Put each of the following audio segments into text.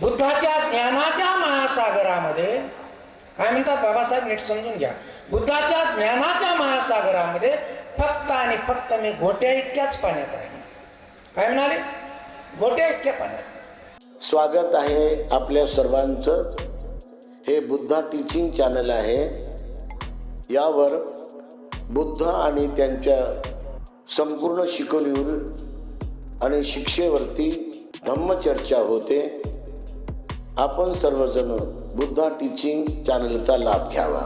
बुद्धाच्या ज्ञानाच्या महासागरामध्ये काय म्हणतात बाबासाहेब, नीट समजून घ्या. बुद्धाच्या ज्ञानाच्या महासागरामध्ये फक्त आणि फक्त मी घोट्या इतक्याच पाण्यात आहे. काय म्हणाले? घोट्या इतक्या पाण्यात. स्वागत आहे आपल्या सर्वांचं. हे बुद्धा टीचिंग चॅनल आहे. यावर बुद्ध आणि त्यांच्या संपूर्ण शिकवणीवर आणि शिक्षेवरती धम्मचर्चा होते. आपण सर्वजण बुद्धा टीचिंग चॅनलचा लाभ घ्यावा.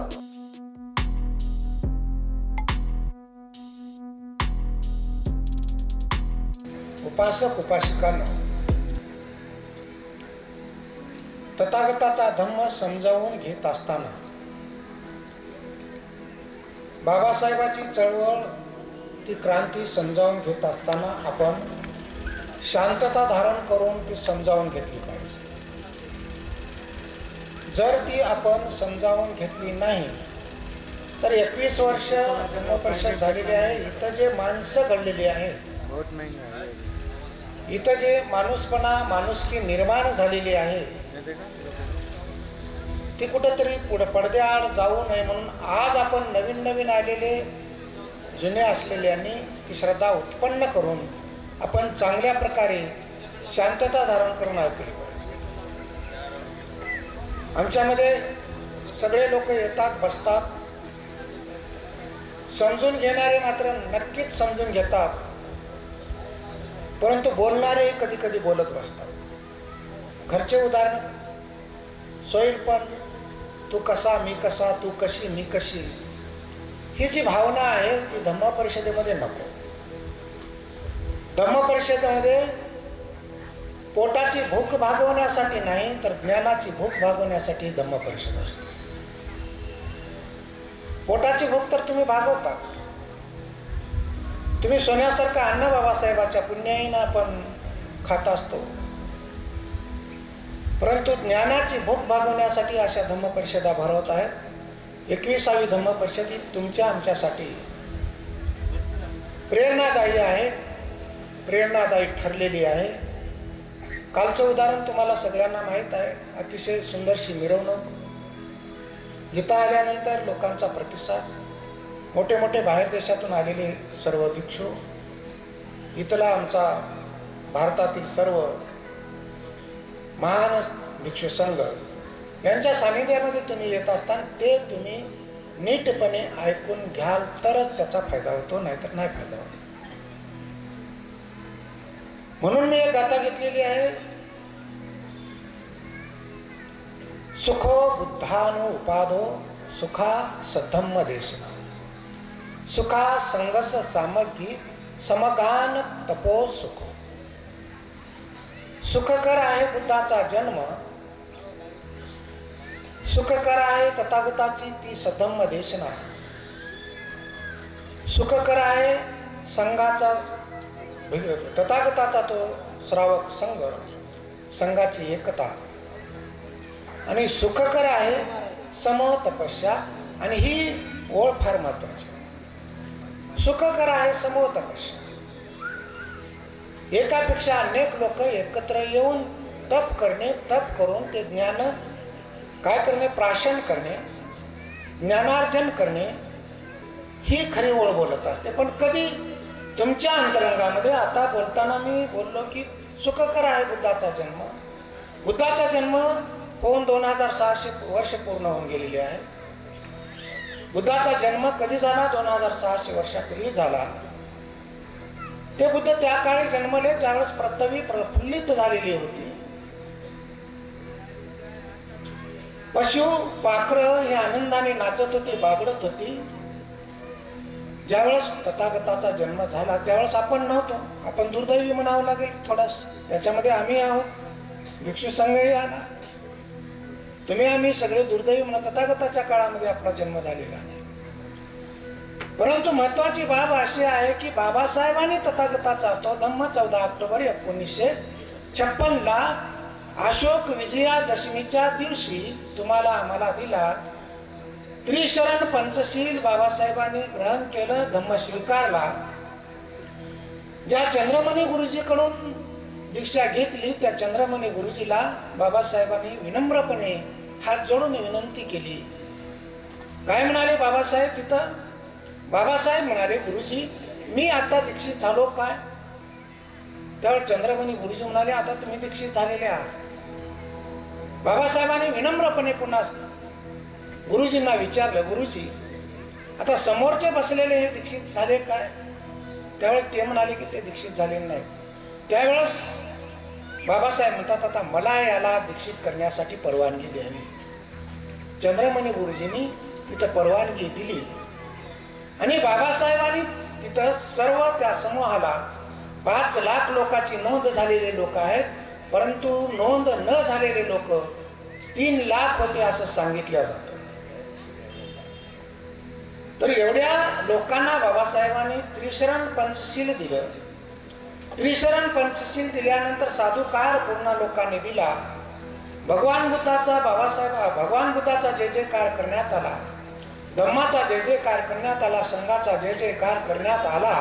उपासक उपासिकांनो, तथागताचा धम्म समजावून घेत असताना बाबासाहेबाची चळवळ, ती क्रांती समजावून घेत असताना आपण शांतता धारण करून ती समजावून घेतली पाहिजे. जर ती आपण समजावून घेतली नाही तर 21 वर्ष धर्मपरिषद झालेली आहे. इथं जे माणसं घडलेली आहे, इथं जे माणूसपणा, माणुसकी निर्माण झालेली आहे, ती कुठंतरी पुढे पडद्याआड जाऊ नये म्हणून आज आपण नवीन नवीन आलेले, जुने असलेल्यांनी ती श्रद्धा उत्पन्न करून आपण चांगल्या प्रकारे शांतता धारण करून ऐकली पाहिजे. आमच्यामध्ये सगळे लोक येतात, बसतात. समजून घेणारे मात्र नक्कीच समजून घेतात, परंतु बोलणारे कधी कधी बोलत बसतात. घरचे उदाहरण, सोयीपण, तू कसा मी कसा, तू कशी मी कशी, ही जी भावना आहे ती धम्म परिषदेमध्ये नको. धम्म परिषदेमध्ये पोटाची भूक भागवण्यासाठी नाही तर ज्ञानाची भूक भागवण्यासाठी धम्म परिषद असते. पोटाची भूक तर तुम्ही भागवताच. तुम्ही सोन्यासारखं अन्न बाबासाहेबाच्या पुण्याईनं आपण खात असतो, परंतु ज्ञानाची भूक भागवण्यासाठी अशा धम्म परिषदा भरवत आहेत. 21वी धम्म परिषद ही तुमच्या आमच्यासाठी प्रेरणादायी आहे, प्रेरणादायी ठरलेली आहे. कालचं उदाहरण तुम्हाला सगळ्यांना माहीत आहे. अतिशय सुंदरशी मिरवणूक, इथं आल्यानंतर लोकांचा प्रतिसाद, मोठे मोठे बाहेर देशातून आलेले सर्व भिक्षू, इथला आमचा भारतातील सर्व महान भिक्षू संघ यांच्या सानिध्यामध्ये तुम्ही येत असताना ते तुम्ही नीटपणे ऐकून घ्याल तरच त्याचा फायदा होतो, नाहीतर नाही फायदा होतो. म्हणून मी एक गाथा घेतलेली आहे. सुखो बुद्धानो उपाधो सुखा सधम्म देशना, सुखा संगस सामग्री समगान तपो सुखो. सुखकर आहे बुद्धाचा जन्म, सुखकर आहे तथागताची ती सधम्म देशना, सुखकर आहे संघाचा, तथागताचा तो श्रावक संघ, संघाची एकता, आणि सुखकर आहे समूह तपस्या. आणि ही ओळ फार महत्वाची. सुखकर आहे समूह तपस्या. एकापेक्षा अनेक लोक एकत्र येऊन तप करणे, तप करून ते ज्ञान काय करणे, प्राशन करणे, ज्ञानार्जन करणे, ही खरी ओळ बोलत असते. पण कधी तुमच्या अंतरंगामध्ये, आता बोलताना मी बोललो की सुखकर आहे बुद्धाचा जन्म. बुद्धाचा जन्म होऊन 2600 वर्ष पूर्ण होऊन गेलेली आहे. बुद्धाचा जन्म कधी झाला? 2600 वर्षापूर्वी झाला. ते बुद्ध त्या काळी जन्मले त्यावेळेस पृथ्वी प्रफुल्लित झालेली होती. पशु पाखरं हे आनंदाने नाचत होती, बागडत होती. ज्यावेळेस तथागताचा जन्म झाला त्यावेळेस आपण नव्हतो. आपण दुर्दैवी म्हणावं लागेल थोडस. त्याच्यामध्ये आम्ही आहोत, भिक्षू संघही आला. तुम्ही आम्ही सगळे दुर्दैवी म्हणा. तथागताच्या काळामध्ये आपला जन्म झालेला नाही. परंतु महत्वाची बाब अशी आहे की बाबासाहेबांनी तथागताचा तो धम्म 14 ऑक्टोबर 1956 ला अशोक विजयादशमीच्या दिवशी तुम्हाला आम्हाला दिला. त्रिशरण पंचशील बाबासाहेबांनी ग्रहण केलं, धम्म स्वीकारला. ज्या चंद्रमणी गुरुजीकडून दीक्षा घेतली, त्या चंद्रमणी गुरुजीला बाबासाहेबांनी विनम्रपणे हात जोडून विनंती केली. काय म्हणाले बाबासाहेब तिथं? बाबासाहेब म्हणाले, गुरुजी मी आता दीक्षित झालो काय? त्यावेळी चंद्रमणी गुरुजी म्हणाले, आता तुम्ही दीक्षित झालेले आहात. बाबासाहेबांनी विनम्रपणे पुन्हा गुरुजींना विचारलं, गुरुजी आता समोरचे बसलेले हे दीक्षित झाले काय? त्यावेळेस ते म्हणाले की ते दीक्षित झालेले नाही. त्यावेळेस बाबासाहेब म्हणतात, आता मला याला दीक्षित करण्यासाठी परवानगी द्यावी. चंद्रमणी गुरुजींनी तिथं परवानगी दिली आणि बाबासाहेबांनी तिथं सर्व त्या समूहाला 5 लाख लोकांची नोंद झालेले लोक आहेत, परंतु नोंद न झालेले लोक 3 लाख होते असं सांगितलं जातं. तर एवढ्या लोकांना बाबासाहेबांनी त्रिशरण पंचशील दिलं. त्रिशरण पंचशील दिल्यानंतर साधुकार पूर्ण लोकांनी दिला. भगवान बुद्धाचा जय जयकार करण्यात आला, धम्माचा जय जयकार करण्यात आला, संघाचा जय जयकार करण्यात आला.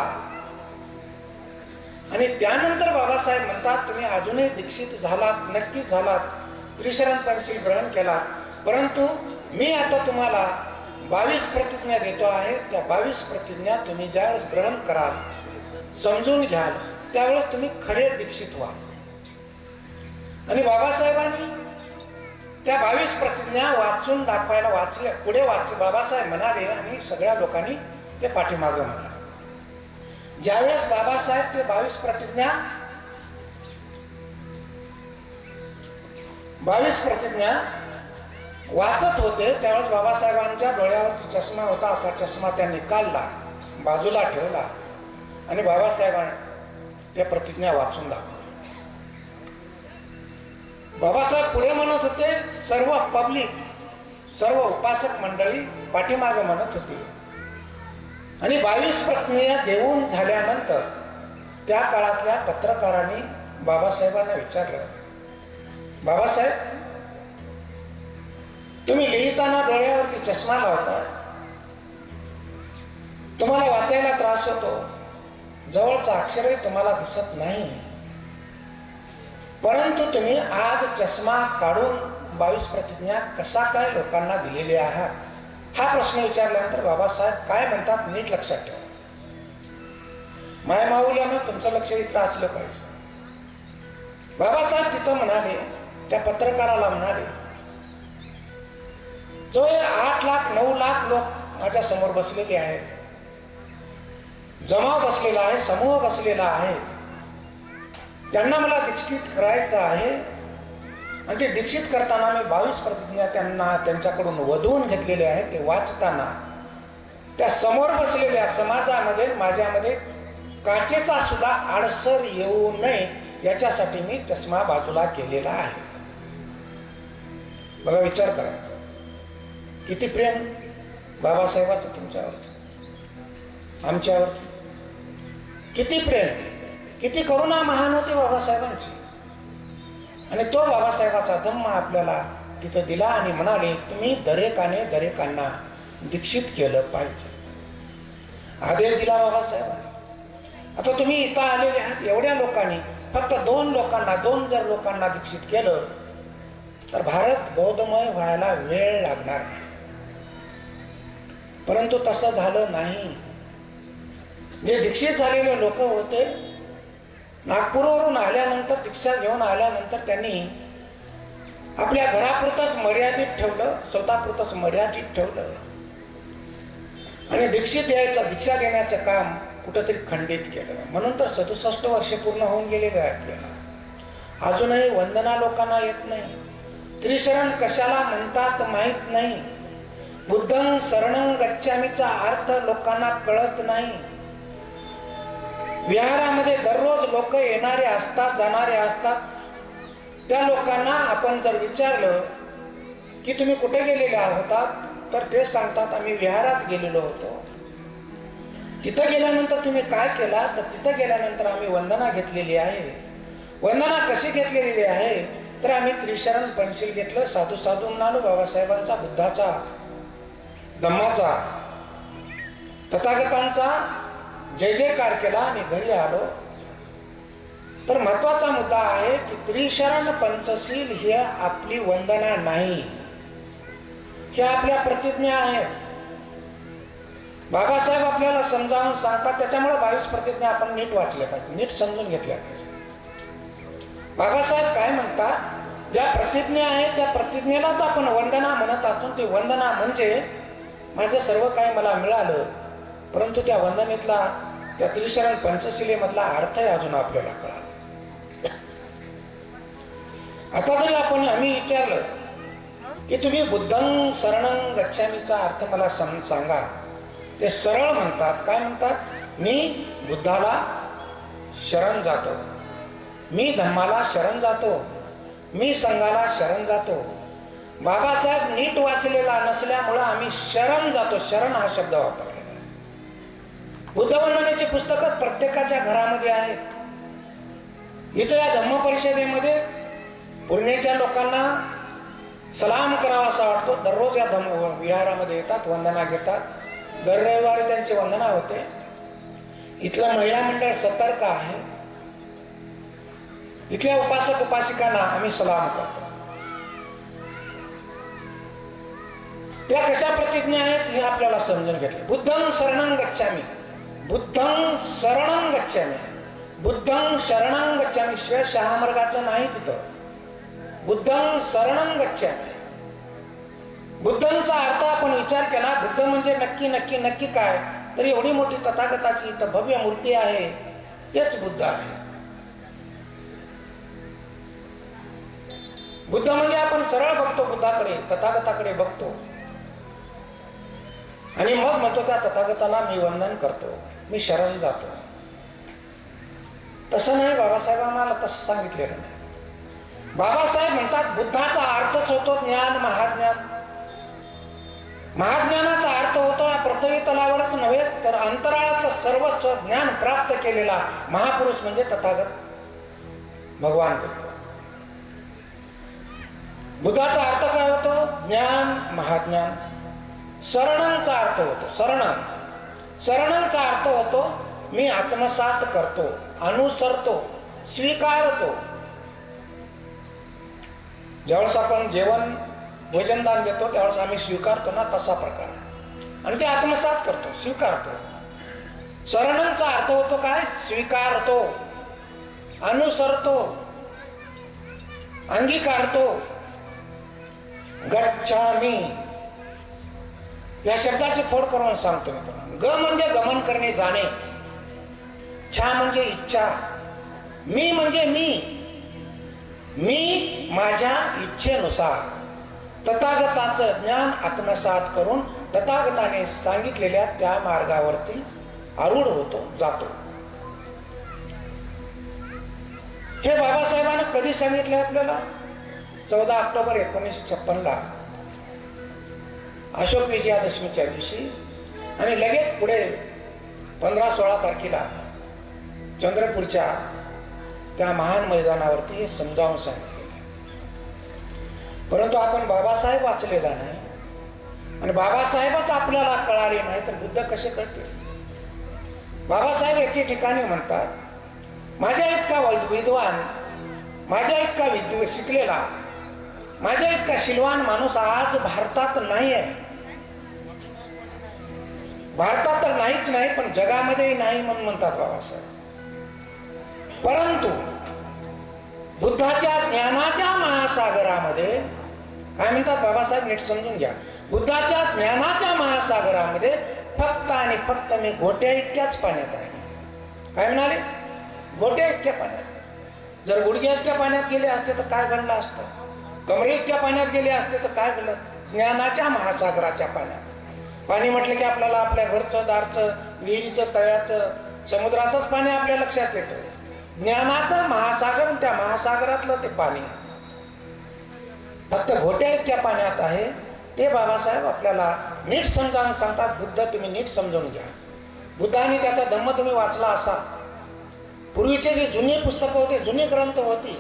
आणि त्यानंतर बाबासाहेब म्हणतात, तुम्ही अजूनही दीक्षित झालात, नक्कीच झालात, त्रिशरण पंचशील ग्रहण केलात, परंतु मी आता तुम्हाला 22 प्रतिज्ञा देतो आहे. त्या 22 प्रतिज्ञा तुम्ही ज्यावेळेस ग्रहण कराल, समजून घ्याल, त्यावेळेस तुम्ही खरे दीक्षित व्हाल. आणि बाबासाहेबांनी त्या 22 प्रतिज्ञा वाचून दाखवायला वाचल्या. पुढे बाबासाहेब म्हणाले आणि सगळ्या लोकांनी ते पाठीमागे म्हणाले. ज्यावेळेस बाबासाहेब ते 22 प्रतिज्ञा वाचत होते, त्यावेळेस बाबासाहेबांच्या डोळ्यावरती चष्मा होता. असा चष्मा त्यांनी काढला, बाजूला ठेवला आणि बाबासाहेबांनी त्या प्रतिज्ञा वाचून दाखवल्या. बाबासाहेब पुढे म्हणत होते, सर्व पब्लिक, सर्व उपासक मंडळी पाठीमागे म्हणत होती. आणि 22 प्रतिज्ञा देऊन झाल्यानंतर त्या काळातल्या पत्रकारांनी बाबासाहेबांना विचारलं, बाबासाहेब तुम्ही लिहिताना डोळ्यावरती चष्मा लावता, तुम्हाला वाचायला त्रास होतो, जवळचा अक्षरही तुम्हाला दिसत नाही, परंतु तुम्ही आज चष्मा काढून 22 प्रतिज्ञा कसा काय लोकांना दिलेले आहात? हा प्रश्न विचारल्यानंतर बाबासाहेब काय म्हणतात नीट लक्षात ठेवा. मायमाऊल्यानं तुमचं लक्ष इथं असलं पाहिजे. बाबासाहेब तिथं म्हणाले, त्या पत्रकाराला म्हणाले, जो 8 लाख 9 लाख लोक माझ्या समोर बसलेले आहेत, जमाव बसलेला आहे, समूह बसलेला आहे, त्यांना मला दीक्षित करायचं आहे. आणि ते दीक्षित करताना मी 22 प्रतिज्ञा त्यांच्याकडून वधवून घेतलेले आहेत. ते वाचताना त्या समोर बसलेल्या समाजामध्ये माझ्यामध्ये काचेचा सुद्धा आडसर येऊ नये याच्यासाठी मी चष्मा बाजूला केलेला आहे. बघा, विचार करा, किती प्रेम बाबासाहेबाचं तुमच्यावरती, आमच्यावरती, किती प्रेम, किती करुणा महान होती बाबासाहेबांची. आणि तो बाबासाहेबाचा धम्म आपल्याला तिथं दिला आणि म्हणाले, तुम्ही दरेकांना दीक्षित केलं पाहिजे. आदेश दिला बाबासाहेबांनी. आता तुम्ही इथं आलेले आहात, एवढ्या लोकांनी फक्त 2 जर लोकांना दीक्षित केलं तर भारत बौद्धमय व्हायला वेळ लागणार नाही. परंतु तसं झालं नाही. जे दीक्षित झालेले लोक होते, नागपूरवरून आल्यानंतर, दीक्षा घेऊन आल्यानंतर त्यांनी आपल्या घरापुरतंच मर्यादित ठेवलं, स्वतःपुरतंच मर्यादित ठेवलं आणि दीक्षा देण्याचं काम कुठंतरी खंडित केलं. म्हणून तर 67 वर्षे पूर्ण होऊन गेलेले आहे आपल्याला. अजूनही वंदना लोकांना येत नाही. त्रिशरण कशाला म्हणतात माहीत नाही. बुद्धं शरणं गच्छामीचा अर्थ लोकांना कळत नाही. विहारामध्ये दररोज लोक येणारे असतात, जाणारे असतात. त्या लोकांना आपण जर विचारलं की तुम्ही कुठे गेलेले आहोतात, तर ते सांगतात आम्ही विहारात गेलेलो होतो. तिथं गेल्यानंतर तुम्ही काय केला, तर तिथं गेल्यानंतर आम्ही वंदना घेतलेली आहे. वंदना कशी घेतलेली आहे, तर आम्ही त्रिशरण पंचशील घेतलं, साधू म्हणालो, बाबासाहेबांचा, बुद्धाचा, धम्माचा, तथागतांचा जय जयकार केला आणि घरी आलो. तर महत्वाचा मुद्दा आहे की त्रिशरण पंचशील ही आपली वंदना नाही, हे आपल्या प्रतिज्ञा आहे. बाबासाहेब आपल्याला समजावून सांगतात, त्याच्यामुळे 22 प्रतिज्ञा आपण नीट वाचल्या पाहिजे, नीट समजून घेतल्या पाहिजे. बाबासाहेब काय म्हणतात, ज्या प्रतिज्ञा आहेत त्या प्रतिज्ञेलाच आपण वंदना म्हणत असतो. ती वंदना म्हणजे माझं सर्व काही मला मिळालं, परंतु त्या वंदनेतला, त्या त्रिशरण पंचशिलेमधला अर्थही अजून आपल्याला कळाला. आता जरी आम्ही विचारलं की तुम्ही बुद्धं शरणं गच्छामीचा अर्थ मला सांगा, ते सरळ म्हणतात. काय म्हणतात, मी बुद्धाला शरण जातो, मी धम्माला शरण जातो, मी संघाला शरण जातो. बाबासाहेब नीट वाचलेला नसल्यामुळं आम्ही शरण जातो, शरण हा शब्द वापरलेला आहे. बुद्धवंदनेची पुस्तकं प्रत्येकाच्या घरामध्ये आहेत. इथं या धम्म परिषदेमध्ये पुण्याच्या लोकांना सलाम करावा असा वाटतो. दररोज या धम्म विहारामध्ये येतात, वंदना घेतात. दर रविवारी त्यांची वंदना होते. इथलं महिला मंडळ सतर्क आहे. इथल्या उपासक उपासिकांना आम्ही सलाम करतो. त्या कशा प्रतिज्ञा आहेत हे आपल्याला समजून घेतले. बुद्धं शरणं गच्छामी, बुद्धं शरणं गच्छामी, बुद्धं शरणं गच्छामी. शहामार्गाचं नाही तिथं, बुद्धं शरणं गच्छामी. बुद्धांचा अर्थ आपण विचार केला, बुद्ध म्हणजे नक्की नक्की नक्की काय, तर एवढी मोठी तथागताची इथं भव्य मूर्ती आहे, हेच बुद्ध आहे. बुद्ध म्हणजे आपण सरळ बघतो बुद्धाकडे, तथागताकडे बघतो आणि मग म्हणतो त्या तथागताला मी वंदन करतो, मी शरण जातो. तसं नाही, बाबासाहेब आम्हाला तसं सांगितलेलं नाही. बाबासाहेब म्हणतात बुद्धाचा अर्थच होतो ज्ञान, महाज्ञान. महाज्ञानाचा अर्थ होतो या पृथ्वी तलावरच नव्हे तर अंतराळातलं सर्वस्व ज्ञान प्राप्त केलेला महापुरुष म्हणजे तथागत भगवान बुद्ध. बुद्धाचा अर्थ काय होतो, ज्ञान, महाज्ञान. शरणंचा अर्थ होतो शरणं. शरणंचा अर्थ होतो मी आत्मसात करतो, अनुसरतो, स्वीकारतो. ज्यावेळेस आपण जेवण भोजनदान देतो त्यावेळेस आम्ही स्वीकारतो ना, तसा प्रकार आहे. आणि ते आत्मसात करतो, स्वीकारतो. शरणंचा अर्थ होतो काय, स्वीकारतो, अनुसरतो, अंगीकारतो. गच्छामी या शब्दाची फोड करून सांगतो मी तुम्हाला. ग म्हणजे गमन करणे, जाणे. छा म्हणजे इच्छा. मी म्हणजे मी माझ्या इच्छेनुसार तथागताचं ज्ञान आत्मसात करून तथागताने सांगितलेल्या त्या मार्गावरती आरूढ होतो, जातो. हे बाबासाहेबांना कधी सांगितलं आपल्याला, 14 ऑक्टोबर 1956 अशोक विजयादशमीच्या दिवशी. आणि लगेच पुढे 15-16 तारखेला चंद्रपूरच्या त्या महान मैदानावरती हे समजावून सांगितलेलं आहे. परंतु आपण बाबासाहेब वाचलेला नाही आणि बाबासाहेबच आपल्याला कळाले नाही तर बुद्ध कसे कळतील. बाबासाहेब एके ठिकाणी म्हणतात, माझ्या इतका विद्वान, माझ्या इतका शिकलेला, माझ्या इतका शीलवान माणूस आज भारतात नाही आहे. भारतात तर नाहीच नाही पण जगामध्ये नाही म्हणून म्हणतात बाबासाहेब. परंतु बुद्धाच्या ज्ञानाच्या महासागरामध्ये काय म्हणतात बाबासाहेब, नीट समजून घ्या. बुद्धाच्या ज्ञानाच्या महासागरामध्ये फक्त आणि फक्त मी घोट्या इतक्याच पाण्यात आहे. काय म्हणाले, घोट्या इतक्या पाण्यात. जर गुडघ्या इतक्या पाण्यात गेले असते तर काय घडलं असतं, कमरे इतक्या पाण्यात गेले असते तर काय घडलं. ज्ञानाच्या महासागराच्या पाण्यात. पाणी म्हटलं की आपल्याला आपल्या घरचं, दारचं, विहिरीचं, तळ्याचं, समुद्राचंच पाणी आपल्या लक्षात येतं. ज्ञानाचं महासागर, त्या महासागरातलं ते पाणी फक्त घोट्या इतक्या पाण्यात आहे. ते बाबासाहेब आपल्याला नीट समजावून सांगतात. बुद्ध तुम्ही नीट समजून घ्या. बुद्धाने त्याचा धम्म तुम्ही वाचला असाल. पूर्वीचे जे जुने पुस्तकं होते, जुने ग्रंथ होती,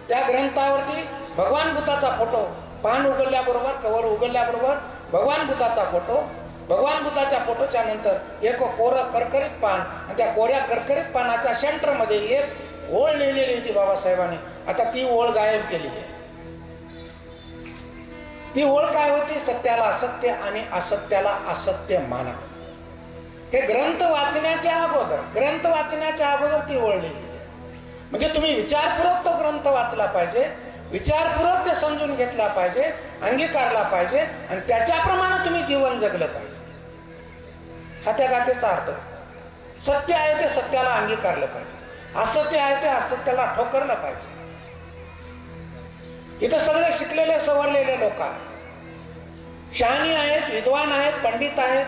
त्या ग्रंथावरती भगवान बुद्धाचा फोटो, पान उघडल्याबरोबर, कवर उघडल्याबरोबर भगवान बुद्धाचा फोटो. भगवान बुद्धाच्या फोटोच्या नंतर एक कोरं करकरीत पान आणि त्या कोऱ्या करकरीत पानाच्या सेंटरमध्ये एक ओळ लिहिलेली होती बाबासाहेबांनी, आता ती ओळ गायब केलेली आहे. ती ओळ काय होती? सत्याला असत्य आणि असत्याला असत्य माना. हे ग्रंथ वाचण्याच्या अगोदर ती ओळ लिहिलेली आहे. म्हणजे तुम्ही विचारपूर्वक तो ग्रंथ वाचला पाहिजे, विचारपूर्वक ते समजून घेतला पाहिजे, अंगीकारला पाहिजे आणि त्याच्याप्रमाणे तुम्ही जीवन जगलं पाहिजे. हा त्या गाथेचा अर्थ. सत्य आहे ते सत्याला अंगीकारलं पाहिजे, असत्य आहे ते असत्याला ठोकरलं पाहिजे. इथं सगळे शिकलेले सवरलेले लोक आहेत, शहाणी आहेत, विद्वान आहेत, पंडित आहेत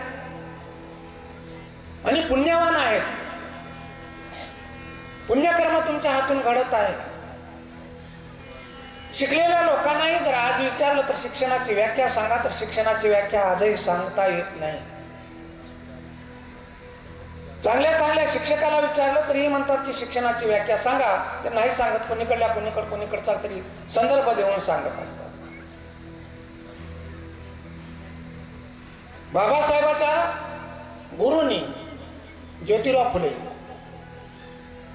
आणि पुण्यवान आहेत. पुण्यकर्म तुमच्या हातून घडत आहे. शिकलेल्या लोकांनाही जर आज विचारलं तर शिक्षणाची व्याख्या सांगा, तर शिक्षणाची व्याख्या आजही सांगता येत नाही. चांगल्या शिक्षकाला विचारलं तरीही म्हणतात की शिक्षणाची व्याख्या सांगा, तर नाही सांगत. कोणीकडचा तरी संदर्भ देऊन सांगत असतात. बाबासाहेबाच्या गुरुनी ज्योतिराव फुले,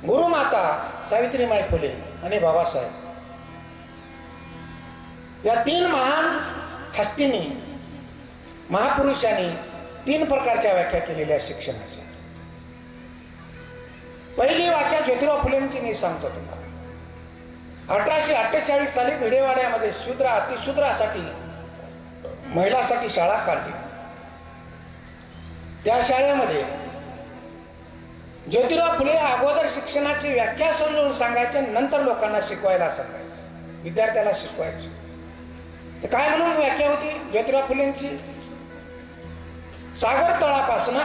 गुरुमाता सावित्रीमाई फुले आणि बाबासाहेब या तीन महान हस्तींनी, महापुरुषांनी तीन प्रकारच्या व्याख्या केलेल्या शिक्षणाच्या. पहिली व्याख्या ज्योतिराव फुलेंची मी सांगतो तुम्हाला. 1848 साली भिडेवाड्यामध्ये शूद्र अतिशूद्रासाठी महिलांसाठी शाळा काढली. त्या शाळेमध्ये ज्योतिराव फुले अगोदर शिक्षणाची व्याख्या समजून सांगायचे, नंतर लोकांना शिकवायला सांगायचे, विद्यार्थ्याला शिकवायचे. तर काय म्हणून व्याख्या होती ज्योतिराव फुलेंची? सागर तळापासून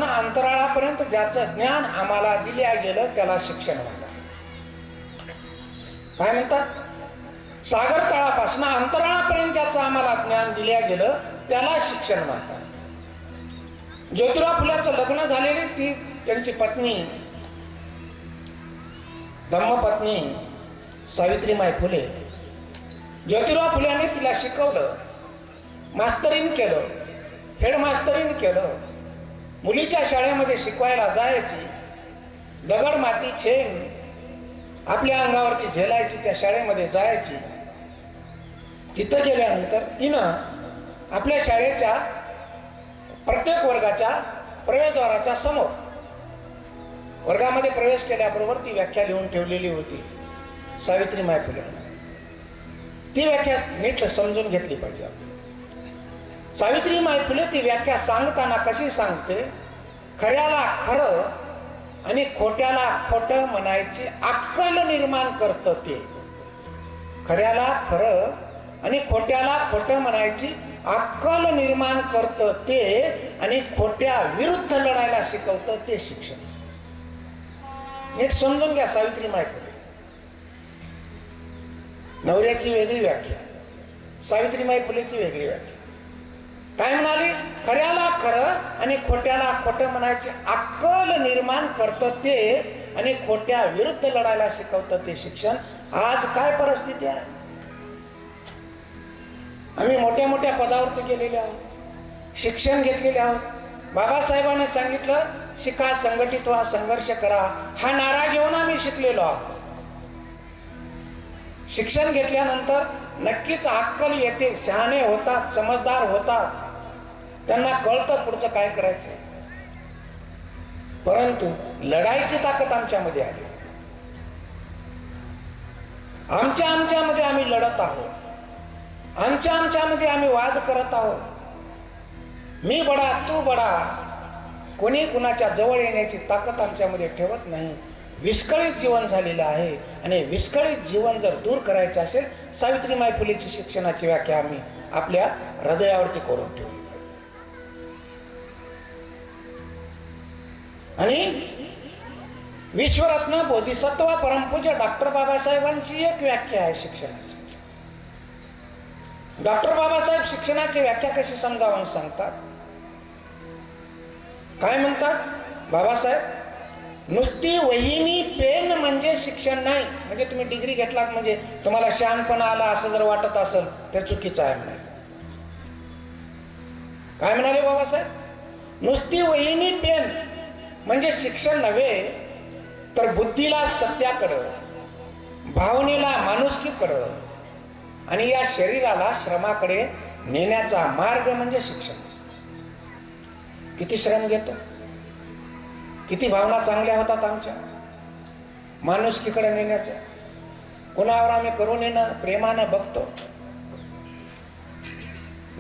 अंतराळापर्यंत ज्याचं ज्ञान आम्हाला दिल्या गेलं त्याला शिक्षण म्हणतात. काय म्हणतात? सागर तळापासून अंतराळापर्यंत ज्याचं आम्हाला ज्ञान दिल्या गेलं त्याला शिक्षण म्हणतात. ज्योतिराव फुल्याचं लग्न झालेली ती त्यांची पत्नी, धम्मपत्नी सावित्रीमाई फुले. ज्योतिराव फुल्याने तिला शिकवलं, मास्तरीन केलं, हेडमास्तरीन केलं. मुलीच्या शाळेमध्ये शिकवायला जायची, दगड माती छेन आपल्या अंगावरती झेलायची, त्या शाळेमध्ये जायची. तिथं गेल्यानंतर तिनं आपल्या शाळेच्या प्रत्येक वर्गाच्या प्रवेशद्वाराच्या समोर वर्गामध्ये प्रवेश केल्याबरोबर ती व्याख्या लिहून ठेवलेली होती सावित्रीमाई फुले. ती व्याख्या नीट समजून घेतली पाहिजे आपण. सावित्रीमाई फुले ती व्याख्या सांगताना कशी सांगते? खऱ्याला खरं आणि खोट्याला खोटं म्हणायची अक्कल निर्माण करतं ते. खऱ्याला खरं आणि खोट्याला खोटं म्हणायची अक्कल निर्माण करतं ते आणि खोट्या विरुद्ध लढायला शिकवतं ते शिक्षण. नीट समजून घ्या सावित्रीमाई फुले. नवऱ्याची वेगळी व्याख्या, सावित्रीमाई फुलेची वेगळी व्याख्या. काय म्हणाली? खऱ्याला खरं आणि खोट्याला खोटं म्हणायची अक्कल निर्माण करतं ते आणि खोट्या विरुद्ध लढायला शिकवतं ते शिक्षण. आज काय परिस्थिती आहे? आम्ही मोठ्या मोठ्या पदावरती गेलेले आहोत, शिक्षण घेतलेले आहोत. बाबासाहेबांनी सांगितलं शिका, संघटित व्हा, संघर्ष करा. हा नारा घेऊन आम्ही शिकलेलो आहोत. शिक्षण घेतल्यानंतर नक्कीच अक्कल येते, शहाणे होतात, समजदार होतात, त्यांना कळतं पुढचं काय करायचं. परंतु लढाईची ताकद आमच्यामध्ये आली. आमच्यामध्ये आम्ही लढत आहोत, आमच्यामध्ये आम्ही वाद करत आहोत. मी बडा तू बडा, कोणी कुणाच्या जवळ येण्याची ताकद आमच्यामध्ये ठेवत नाही. विस्कळीत जीवन झालेलं आहे आणि विस्कळीत जीवन जर दूर करायचं असेल, सावित्रीमाई फुलेची शिक्षणाची व्याख्या आम्ही आपल्या हृदयावरती करून ठेवली. आणि विश्वरत्न बोधिसत्व परमपूज्य डॉक्टर बाबासाहेबांची एक व्याख्या आहे शिक्षणाची. डॉक्टर बाबासाहेब शिक्षणाची व्याख्या कशी समजावून सांगतात? काय म्हणतात बाबासाहेब? नुसती वहीनी पेन म्हणजे शिक्षण नाही. म्हणजे तुम्ही डिग्री घेतलात म्हणजे तुम्हाला शहाणपणा आला असं जर वाटत असेल तर चुकीचं आहे म्हणाले. काय म्हणाले बाबासाहेब? नुसती वहीनी पेन म्हणजे शिक्षण नव्हे तर बुद्धीला सत्याकडं, भावनेला माणुसकीकडं आणि या शरीराला श्रमाकडे नेण्याचा मार्ग म्हणजे शिक्षण. किती श्रम घेतो, किती भावना चांगल्या होतात आमच्या माणुसकीकडे नेण्याच्या. कुणावर आम्ही करून येणं प्रेमानं बघतो.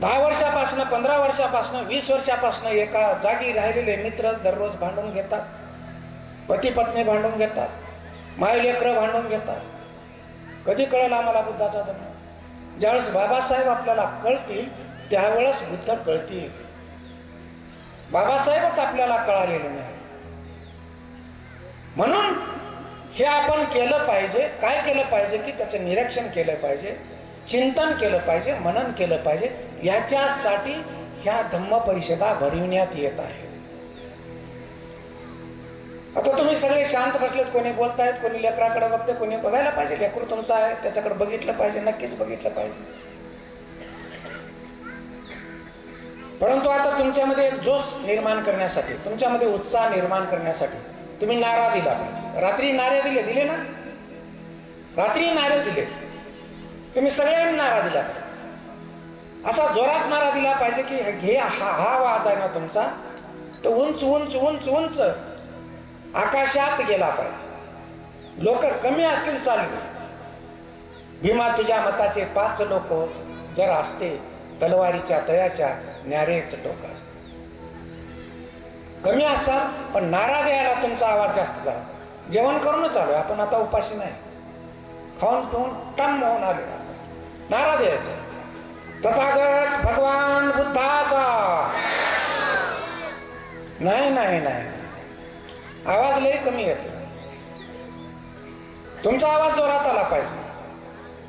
10 वर्षापासून, 15 वर्षापासून, 20 वर्षापासून एका जागी राहिलेले मित्र दररोज भांडून घेतात, पती पत्नी भांडून घेतात, माय लेकरं भांडून घेतात. कधी कळेल आम्हाला बुद्धाचा धर्म? ज्यावेळेस बाबासाहेब आपल्याला कळतील त्यावेळेस बुद्ध कळतील. बाबासाहेबच आपल्याला कळालेले नाही. म्हणून हे आपण केलं पाहिजे. काय केलं पाहिजे की त्याचं निरीक्षण केलं पाहिजे, चिंतन केलं पाहिजे, मनन केलं पाहिजे. याच्यासाठी ह्या धम्म परिषदा भरविण्यात येत आहे. आता तुम्ही सगळे शांत बसलेत, कोणी बोलतायत, कोणी लेकराकडे बघते, कोणी बघायला पाहिजे. लेकरू तुमचं आहे, त्याच्याकडे बघितलं पाहिजे, नक्कीच बघितलं पाहिजे. परंतु आता तुमच्यामध्ये एक जोश निर्माण करण्यासाठी, तुमच्यामध्ये उत्साह निर्माण करण्यासाठी तुम्ही नारा दिला पाहिजे. रात्री नारे दिले ना, रात्री नारे दिले, तुम्ही सगळ्यांनी नारा दिला पाहिजे. असा जोरात नारा दिला पाहिजे की हे हा आवाज आहे ना तुमचा, तो उंच उंच उंच उंच आकाशात गेला पाहिजे. लोक कमी असतील चालू. भीमा तुझ्या मताचे 5 लोक जर असते, तलवारीच्या तळ्याच्या न्यारेच टोक असते. कमी असाल पण नारा द्यायला तुमचा आवाज जास्त करा. जेवण करूनच आलोय आपण, आता उपाशी नाही. खाऊन पिऊन टम होऊन आले, नारा द्यायचा. तथागत भगवान बुद्धाचा. नाही नाही नाही, आवाज लय कमी येतो. तुमचा आवाज जोरात आला पाहिजे.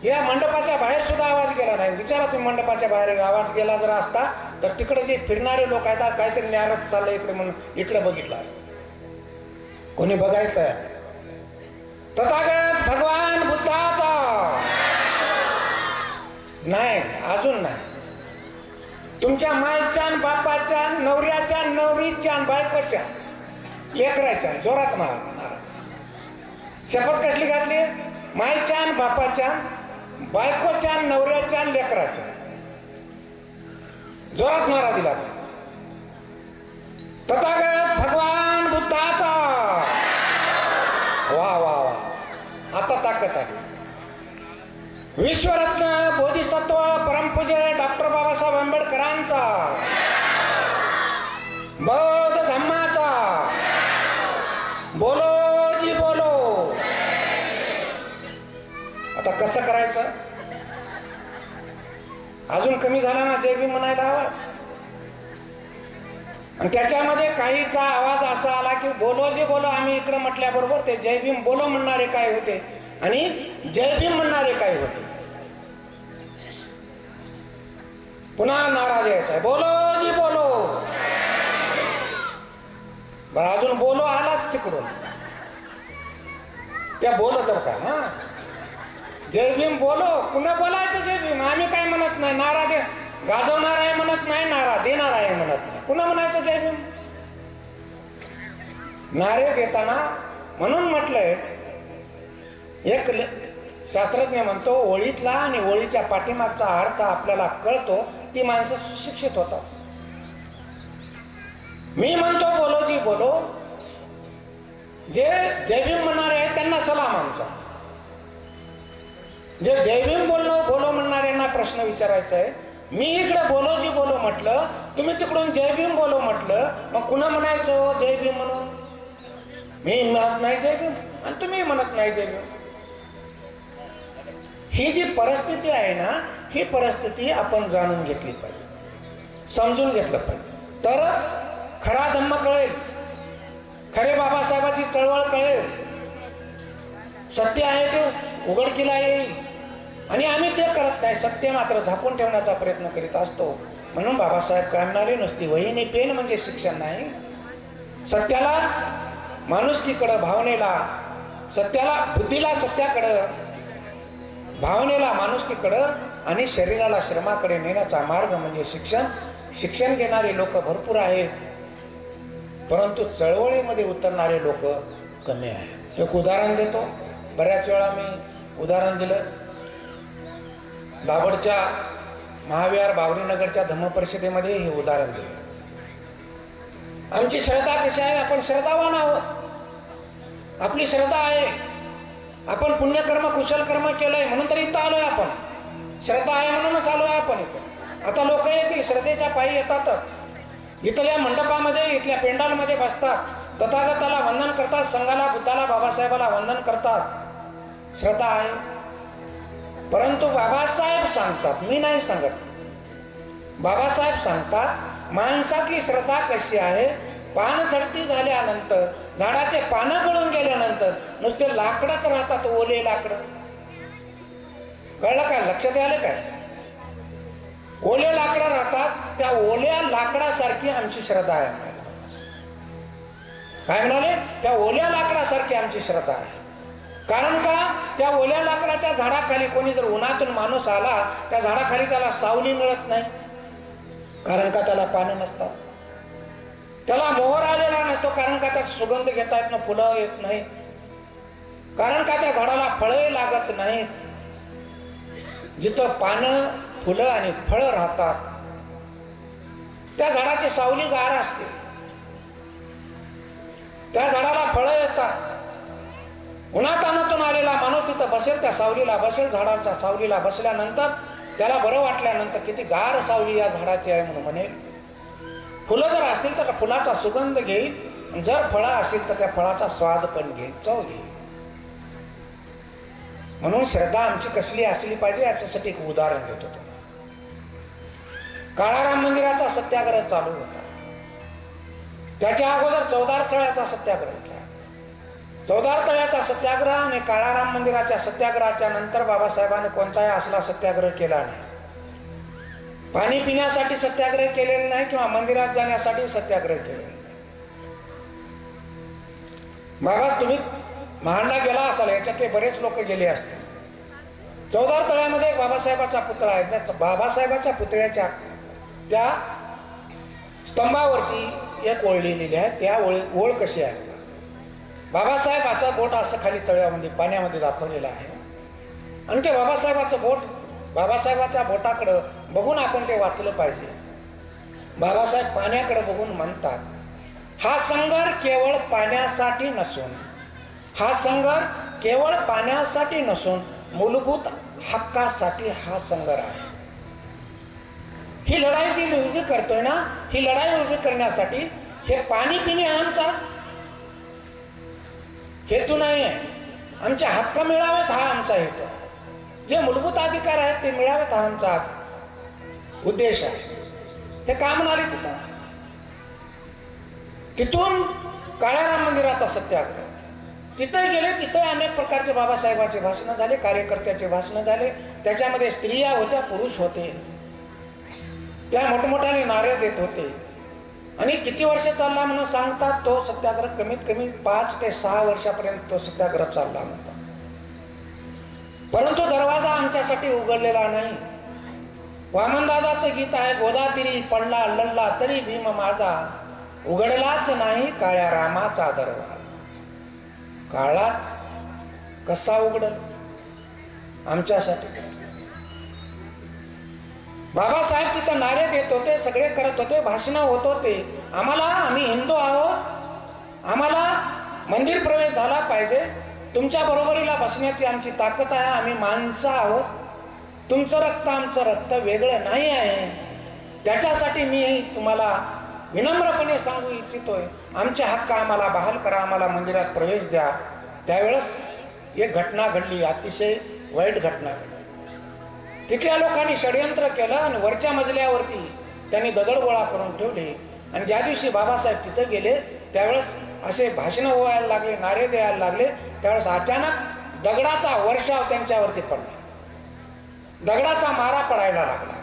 या मंडपाच्या बाहेर सुद्धा आवाज गेला नाही. विचारा तुम्ही, मंडपाच्या बाहेर आवाज गेला जर असता तर तिकडे जे फिरणारे लोक आहेत, काहीतरी न्यारच चाललं इकडे म्हणून इकडे बघितलं असतं. कोणी बघायला तयार नाही. तथागत भगवान बुद्धाचा. नाही, अजून नाही. तुमच्या मायच्या, बापाच्या, नवऱ्याच्या, नवरीच्या, बायकोच्या, लेकराच्या जोरात नारा. शपथ कसली घातली? मायच्या, बापाच्या, बायकोच्या, नवऱ्याच्या, लेकराच्या. जोरात नारा दिला पाहिजे. तथागत भगवान बुद्धाचा. वा वा वा, आता ताकद आली. विश्वरत्न बोधिसत्व परमपूज्य डॉक्टर बाबासाहेब आंबेडकरांचा, बौद्ध धम्माचा. बोलो जी बोलो. आता कसं करायचं? अजून कमी झाला ना जय भीम म्हणायला आवाज. आणि त्याच्यामध्ये काहीचा आवाज असा आला की बोलो जी बोलो. आम्ही इकडे म्हटल्याबरोबर ते जय भीम बोलो म्हणणारे काय होते आणि जय भीम म्हणणारे काय होते. पुन्हा नारा द्यायचा, बोलो जी बोलो. बरं, अजून बोलो आलाच तिकडून. त्या बोलत का? हा, जय भीम बोलो. पुन्हा बोलायचं जय भीम. आम्ही काय म्हणत नाही, नारा दे गाजवणार आहे म्हणत नाही, नारा देणार आहे म्हणत नाही. पुन्हा म्हणायचं जय भीम. नारे देताना म्हणून म्हटलंय, एक शास्त्रज्ञ म्हणतो ओळीतला आणि ओळीच्या पाठीमागचा अर्थ आपल्याला कळतो ती माणसं सुशिक्षित होतात. मी म्हणतो बोलो जी बोलो. जे जय भीम म्हणणारे आहेत त्यांना सलाम आमचा. जे जय भीम बोलो म्हणणाऱ्यांना प्रश्न विचारायचा आहे. मी इकडे बोलो जी बोलो म्हटलं, तुम्ही तिकडून जय भीम बोलो म्हटलं, मग कुणा म्हणायचं जय भीम म्हणून? मी म्हणत नाही जय भीम आणि तुम्ही म्हणत नाही जय भीम. ही जी परिस्थिती आहे ना, ही परिस्थिती आपण जाणून घेतली पाहिजे, समजून घेतलं पाहिजे. तरच खरा धम्म कळेल, खरे बाबासाहेबाची चळवळ कळेल, सत्य आहे ते उघडकीला येईल. आणि आम्ही ते करत नाही, सत्य मात्र झाकून ठेवण्याचा प्रयत्न करीत असतो. म्हणून बाबासाहेब काय म्हणाले, नुसती वही आणि पेन म्हणजे शिक्षण नाही. सत्याला माणुसकीकडं, भावनेला, सत्याला बुद्धीला सत्याकडं, भावनेला माणुसकीकडं आणि शरीराला श्रमाकडे नेण्याचा मार्ग म्हणजे शिक्षण. शिक्षण घेणारे लोक भरपूर आहेत. परंतु चळवळीमध्ये उतरणारे लोक कमी आहेत. एक उदाहरण देतो. बऱ्याच वेळा मी उदाहरण दिलं. दाभडच्या महाविहार बावरीनगरच्या धम्मपरिषदेमध्ये हे उदाहरण दिलं. आमची श्रद्धा कशी आहे? आपण श्रद्धावान आहोत. आपली श्रद्धा आहे. आपण पुण्यकर्म कुशल कर्म केलंय म्हणून तरी इथं आलोय. आपण श्रद्धा आहे म्हणूनच आलोय आपण इथं. आता लोक येतील, श्रद्धेच्या पायी येतातच. इथल्या मंडपामध्ये, इथल्या पेंडालमध्ये बसतात, तथागताला वंदन करतात, संघाला, बुद्धाला, बाबासाहेबाला वंदन करतात. श्रद्धा आहे. परंतु बाबासाहेब सांगतात, मी नाही सांगत, बाबासाहेब सांगतात माणसातली श्रद्धा कशी आहे? पान झडती झाल्यानंतर, झाडाचे पानं गळून गेल्यानंतर नुसते लाकडच राहतात, ओले लाकड. कळलं काय? लक्षात आलं काय? ओले लाकडं राहतात. त्या ओल्या लाकडासारखी आमची श्रद्धा आहे. काय म्हणाले? त्या ओल्या लाकडासारखी आमची श्रद्धा आहे. कारण का? त्या ओल्या लाकडाच्या झाडाखाली कोणी जर उन्हातून माणूस आला, त्या झाडाखाली त्याला सावली मिळत नाही. कारण का? त्याला पानं नसतात. त्याला मोहर आलेला नसतो. कारण का? त्यात सुगंध घेता येत नाही, फुलं येत नाहीत. कारण का? त्या झाडाला फळं लागत नाहीत. जिथं पानं, फुलं आणि फळं राहतात त्या झाडाची सावली गार असते. त्या झाडाला फळं येतात. उन्हातानातून आलेला माणूस तिथं बसेल, त्या सावलीला बसेल. झाडाच्या सावलीला बसल्यानंतर त्याला बरं वाटल्यानंतर किती गार सावली या झाडाची आहे म्हणून म्हणेल. फुलं जर असतील तर फुलाचा सुगंध घेईल. जर फळं असतील तर त्या फळाचा स्वाद पण घेईल, चव घेईल. म्हणून श्रद्धा आमची कसली असली पाहिजे याच्यासाठी एक उदाहरण देतो तुम्हाला. काळाराम मंदिराचा सत्याग्रह चालू होता. त्याच्या अगोदर चौदार तळ्याचा सत्याग्रह होता. चौदार तळ्याचा सत्याग्रह आणि काळाराम मंदिराच्या सत्याग्रहाच्या नंतर बाबासाहेबांनी कोणताही असला सत्याग्रह केला नाही. पाणी पिण्यासाठी सत्याग्रह केलेला नाही किंवा मंदिरात जाण्यासाठी सत्याग्रह केलेला नाही. बाबा तुम्ही महाडला गेला असाल, याच्यातले बरेच लोक गेले असतील. चौदार तळ्यामध्ये एक बाबासाहेबाचा पुतळा आहे. त्या बाबासाहेबाच्या पुतळ्याच्या त्या स्तंभावरती एक ओळ लिहिलेली आहे. त्या ओळ कशी आहे? बाबासाहेबाचा बोट असं खाली तळ्यामध्ये पाण्यामध्ये दाखवलेलं आहे. आणि ते बाबासाहेबाचं बोट, बाबासाहेबाच्या बोटाकडं बघून आपण ते वाचलं पाहिजे. बाबासाहेब पाण्याकडे बघून म्हणतात, हा संघर्ष केवळ पाण्यासाठी नसून, हा संघर्ष केवळ पाण्यासाठी नसून मूलभूत हक्कासाठी हा संघर्ष आहे. ही लढाई जी मी उभी करतोय ना, ही लढाई उभी करण्यासाठी हे पाणी पिणे आमचा हेतू नाही आहे. आमचे हक्क मिळावेत हा आमचा हेतू आहे. जे मूलभूत अधिकार आहेत ते मिळावेत हा आमचा उद्देश आहे. हे का म्हणाले तिथं? तिथून काळाराम मंदिराचा सत्याग्रह, तिथे गेले. तिथे अनेक प्रकारचे बाबासाहेबांचे भाषणं झाले, कार्यकर्त्याचे भाषणं झाले. त्याच्यामध्ये स्त्रिया होत्या, पुरुष होते. त्या मोठमोठ्याने नारे देत होते. आणि किती वर्ष चालला म्हणून सांगतात तो सत्याग्रह? कमीत कमी 5 ते 6 वर्षापर्यंत तो सत्याग्रह चालला म्हणतात. परंतु दरवाजा आमच्यासाठी उघडलेला नाही. वामनदादाचं गीत आहे, गोदातिरी पडला लढला तरी भीम माझा, उघडलाच नाही काळ्या रामाचा दरवाजा. काळाच कसा उघडल आमच्यासाठी? बाबासाहेब तिथं नारे देत होते, सगळे करत होते, भाषणं होत होते. आम्ही हिंदू आहोत, आम्हाला मंदिर प्रवेश झाला पाहिजे, तुमच्या बरोबरीला बसण्याची आमची ताकद आहे, आम्ही माणसं आहोत, तुमचं रक्त आमचं रक्त वेगळं नाही आहे. त्याच्यासाठी मी तुम्हाला विनम्रपणे सांगू इच्छितोय, आमचे हक्क आम्हाला बहाल करा, आम्हाला मंदिरात प्रवेश द्या. त्यावेळेस एक घटना घडली, अतिशय वाईट घटना घडली. तिथल्या लोकांनी षडयंत्र केलं आणि वरच्या मजल्यावरती त्यांनी दगड गोळा करून ठेवले. आणि ज्या दिवशी बाबासाहेब तिथं गेले त्यावेळेस असे भाषणं व्हायला लागले, नारे द्यायला लागले. त्यावेळेस अचानक दगडाचा वर्षाव त्यांच्यावरती पडला, दगडाचा मारा पडायला लागला.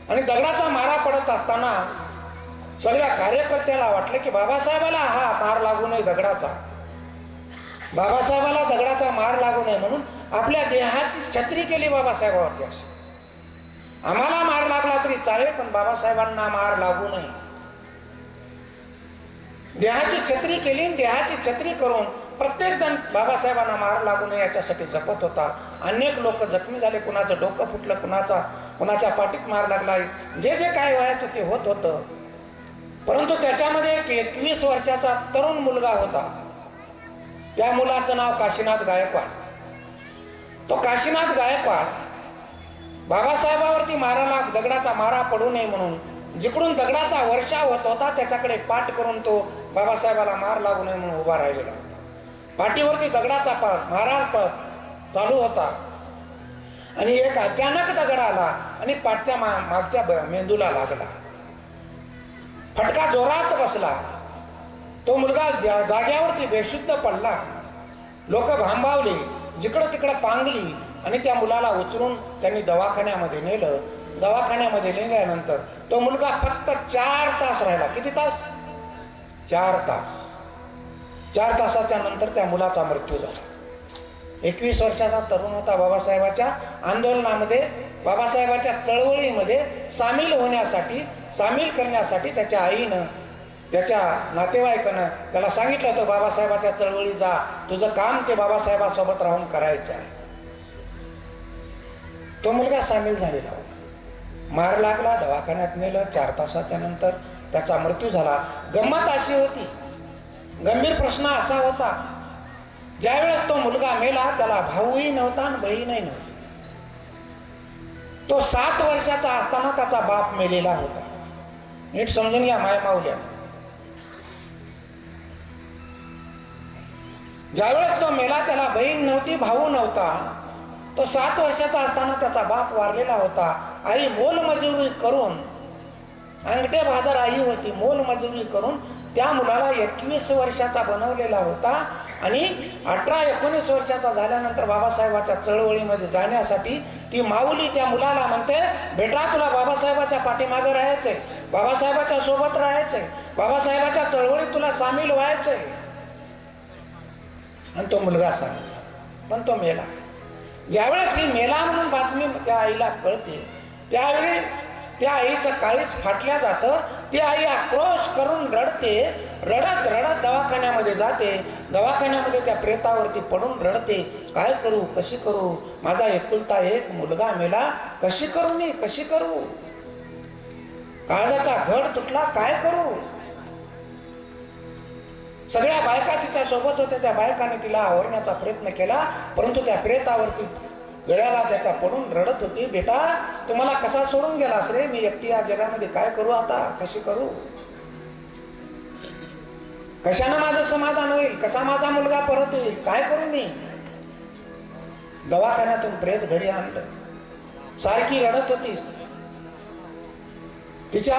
आणि दगडाचा मारा पडत असताना सगळ्या कार्यकर्त्याला वाटलं की बाबासाहेबाला हा मार लागू नये, दगडाचा, बाबासाहेबाला दगडाचा मार लागू नये म्हणून आपल्या देहाची छत्री केली बाबासाहेबावरती. अशी आम्हाला मार लागला तरी चालेल पण बाबासाहेबांना मार लागू नये. देहाची छत्री केली, देहाची छत्री करून प्रत्येक जण बाबासाहेबांना मार लागू नये याच्यासाठी जपत होता. अनेक लोक जखमी झाले, कुणाचं डोकं फुटलं, कुणाच्या पाठीत मार लागला, जे जे काय व्हायचं ते होत होतं. परंतु त्याच्यामध्ये एक 21 वर्षाचा तरुण मुलगा होता. त्या मुलाचं नाव काशीनाथ गायकवाड. तो काशीनाथ गायकवाड बाबासाहेबावरती माराला दगडाचा मारा पडू नये म्हणून जिकडून दगडाचा वर्षाव होत होता त्याच्याकडे पाठ करून तो बाबासाहेबाला मार लागू नये म्हणून उभा राहिलेला होता. पाठीवरती दगडाचा मारा चालू होता आणि एक अचानक दगड आला आणि पाठच्या मागच्या मेंदूला लागला. फटका जोरात बसला. तो मुलगा जाग्यावरती बेशुद्ध पडला. लोक भांबावली, जिकडं तिकडं पांगली आणि त्या मुलाला उचलून त्यांनी दवाखान्यामध्ये नेलं. दवाखान्यामध्ये नेल्यानंतर तो मुलगा फक्त 4 तास राहिला. किती तास? 4 तास. 4 तासाच्या नंतर त्या मुलाचा मृत्यू झाला. 21 वर्षाचा तरुण होता. बाबासाहेबाच्या आंदोलनामध्ये, बाबासाहेबाच्या चळवळीमध्ये सामील करण्यासाठी त्याच्या आईनं, त्याच्या नातेवाईकानं त्याला सांगितलं होतं, बाबासाहेबाच्या चळवळी जा, तुझं काम ते बाबासाहेबासोबत राहून करायचं आहे. तो मुलगा सामील झालेला होता. मार लागला, दवाखान्यात नेलं. 4 तासाच्या नंतर त्याचा मृत्यू झाला. गंमत अशी होती, गंभीर प्रश्न असा होता, ज्यावेळेस तो मुलगा मेला त्याला भाऊही नव्हता आणि बहीणही नव्हती. तो 7 वर्षाचा असताना त्याचा बाप मेलेला होता. नीट समजून घ्या मायमाऊल्या. ज्यावेळेस तो मेला त्याला बहीण नव्हती, भाऊ नव्हता. तो 7 वर्षाचा असताना त्याचा बाप वारलेला होता. आई मोलमजुरी करून, अंगठे भादर आई होती, मोलमजुरी करून त्या मुलाला 21 वर्षाचा बनवलेला होता. आणि 18-19 वर्षाचा झाल्यानंतर बाबासाहेबाच्या चळवळीमध्ये जाण्यासाठी ती माऊली त्या मुलाला म्हणते, बेटा तुला बाबासाहेबाच्या पाठीमागे राहायचंय, बाबासाहेबाच्या सोबत राहायचंय, बाबासाहेबाच्या चळवळीत तुला सामील व्हायचंय. आणि तो मुलगा सांगितला, पण तो मेला. ज्यावेळेस ही मेला म्हणून बातमी त्या आईला कळते, त्यावेळी त्या आईचं काळीच फाटल्या जातं. ती आई आक्रोश करून रडते. रडत रडत दवाखान्यामध्ये जाते. दवाखान्यामध्ये त्या प्रेतावरती पडून रडते, काय करू, कशी करू, माझा एकुलता एक मुलगा मेला, कशी करू, मी कशी करू, काळजाचा घड तुटला, काय करू. सगळ्या बायका तिच्या सोबत होत्या. त्या बायकाने तिला आवरण्याचा प्रयत्न केला, परंतु त्या प्रेतावरती गळ्याला त्याच्या पडून रडत होती, बेटा तुम्हाला कसा सोडून गेलास रे, मी एकटी या जगामध्ये काय करू, आता कशी करू, कशानं माझं समाधान होईल, कसा माझा मुलगा परत येईल, काय करू मी. दवाखान्यातून प्रेत घरी आणलं. सारखी रडत होतीस. तिचं